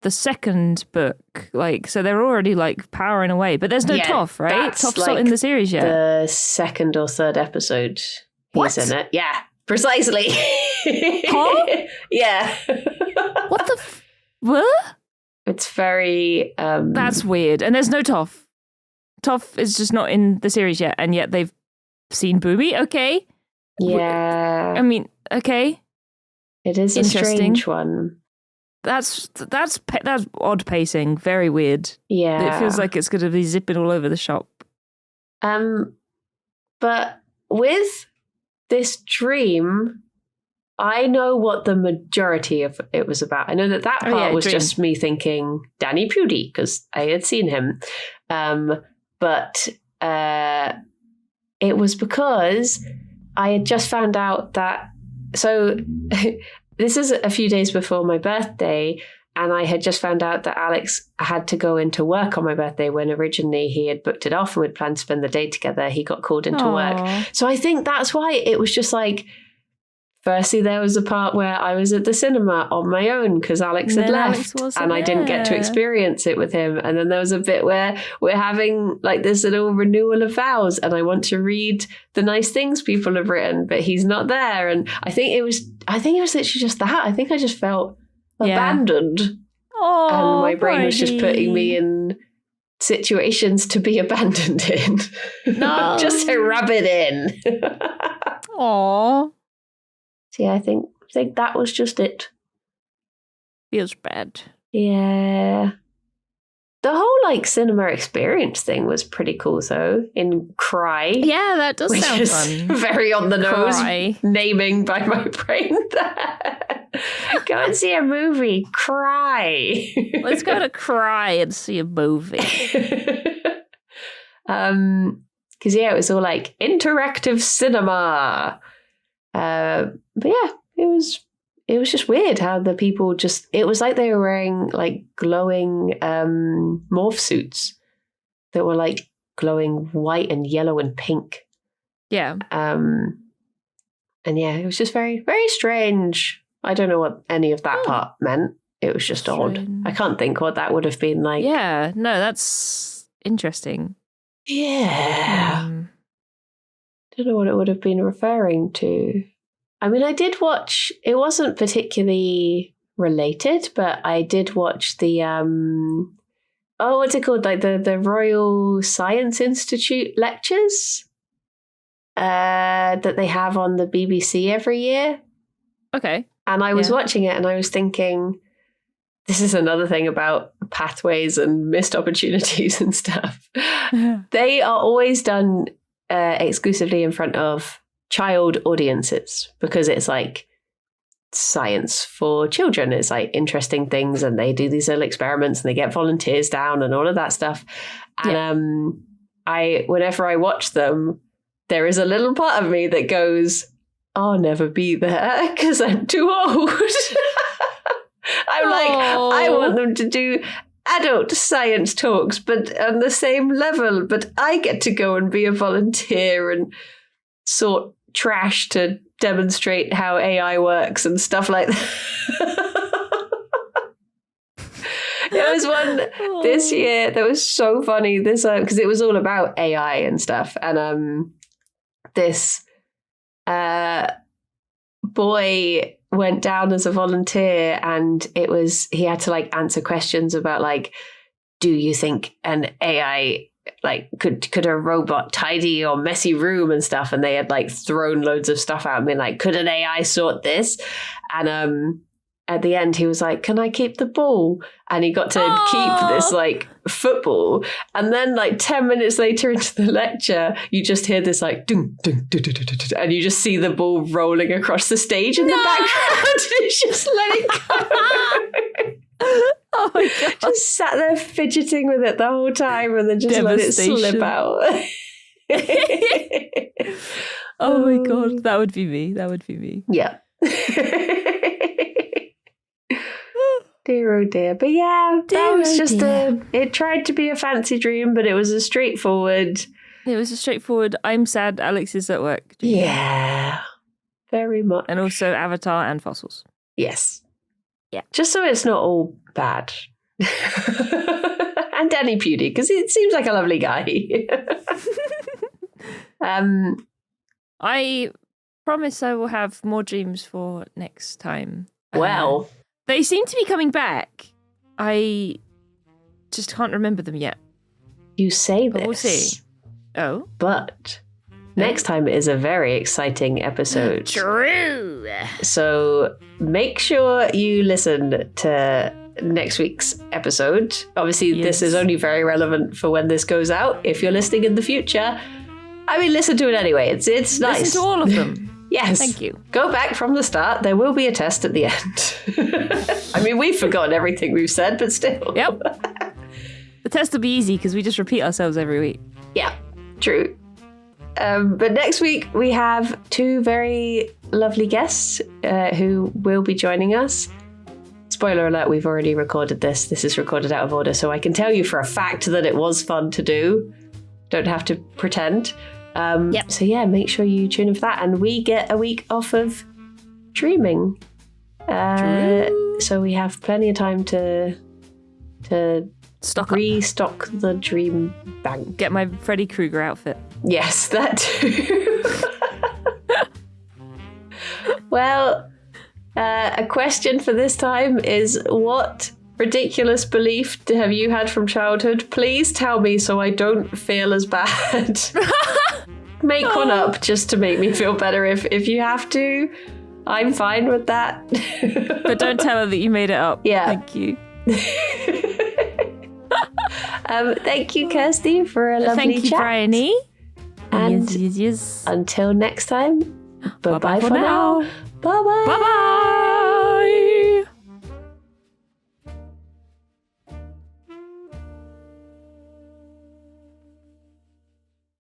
the second book. Like, so they're already like powering away, but there's no Toph, right? Toph's not in the series yet. The 2nd or 3rd episode, he's in it. Yeah, precisely. Huh? Yeah. What the? What? It's very. That's weird. And there's no Toph. Toph is just not in the series yet, and yet they've seen Boomy. Okay. Yeah. I mean, okay. It is a strange one. That's odd pacing. Very weird. Yeah. It feels like it's going to be zipping all over the shop. But with this dream, I know what the majority of it was about. I know that part was just me thinking Danny Pudi because I had seen him. But it was because I had just found out that. So this is a few days before my birthday, and I had just found out that Alex had to go into work on my birthday when originally he had booked it off and we'd planned to spend the day together. He got called into work. So I think that's why it was just like, firstly, there was a part where I was at the cinema on my own because Alex had left and I didn't get to experience it with him. And then there was a bit where we're having like this little renewal of vows and I want to read the nice things people have written, but he's not there. And I think it was literally just that. I think I just felt abandoned. And my brain was just putting me in situations to be abandoned in. No. Just to rub it in. Aww. Yeah, I think that was just it. Feels bad. Yeah. The whole like cinema experience thing was pretty cool though. In Cry. Yeah, that does which sound is fun. Very on the Cry. nose naming by my brain there. Go and see a movie. Cry. Let's go to Cry and see a movie. Because it was all like interactive cinema. But yeah, it was just weird how the people it was like they were wearing like glowing morph suits that were like glowing white and yellow and pink. Yeah. And yeah, it was just very, very strange. I don't know what any of that part meant. It was just odd. I can't think what that would have been like. Yeah, no, that's interesting. Yeah. Don't know what it would have been referring to. I mean, I did watch, it wasn't particularly related, but I did watch the, what's it called? Like the Royal Science Institute lectures that they have on the BBC every year. Okay. And I was watching it and I was thinking, this is another thing about pathways and missed opportunities and stuff. They are always done exclusively in front of child audiences because it's like science for children. It's like interesting things and they do these little experiments and they get volunteers down and all of that stuff. And whenever I watch them, there is a little part of me that goes, I'll never be there because I'm too old. I'm like, I want them to do adult science talks, but on the same level, but I get to go and be a volunteer and sort trash to demonstrate how AI works and stuff like that. There was one this year that was so funny. This because it was all about AI and stuff, and this boy went down as a volunteer, and he had to like answer questions about like, do you think an AI like could a robot tidy your messy room and stuff? And they had like thrown loads of stuff at me, like, could an AI sort this? And at the end, he was like, can I keep the ball? And he got to keep this like football. And then like 10 minutes later into the lecture, you just hear this like, ding, ding, ding, ding, ding, ding, and you just see the ball rolling across the stage in the background. It's just let it go. Oh my God. Just sat there fidgeting with it the whole time and then just let it slip out. Oh my God. That would be me. Yeah. Dear, oh dear. But yeah, that Dear, was oh just dear. it tried to be a fancy dream, but it was a straightforward. It was a straightforward, I'm sad Alex is at work. Yeah. Very much. And also Avatar and fossils. Yes. Yeah. Just so it's not all bad. And Danny Pudi, because it seems like a lovely guy. I promise I will have more dreams for next time. Well, They seem to be coming back. I just can't remember them yet. you say But this. we'll see. Oh? But next time is a very exciting episode. True. So make sure you listen to next week's episode. Obviously, this Yes. is only very relevant for when this goes out. If you're listening in the future, I mean, listen to it anyway. It's nice. Listen to all of them. Yes. Thank you. Go back from the start. There will be a test at the end. I mean, we've forgotten everything we've said, but still. Yep. The test will be easy because we just repeat ourselves every week. Yeah, true. But next week we have two very lovely guests who will be joining us. Spoiler alert, we've already recorded this. This is recorded out of order, so I can tell you for a fact that it was fun to do. Don't have to pretend. Yep. So yeah, make sure you tune in for that. And we get a week off of dreaming. So we have plenty of time to Stock up. restock the dream bank. Get my Freddy Krueger outfit. Yes, that too. Well, a question for this time is, what ridiculous belief have you had from childhood? Please tell me so I don't feel as bad. Make one up just to make me feel better if you have to. I'm fine with that. But don't tell her that you made it up. Yeah. Thank you. Thank you, Kirsty, for a lovely Thank you, chat. Bryony. And yes. until next time, bye-bye Bye-bye for now. Bye-bye. Bye-bye.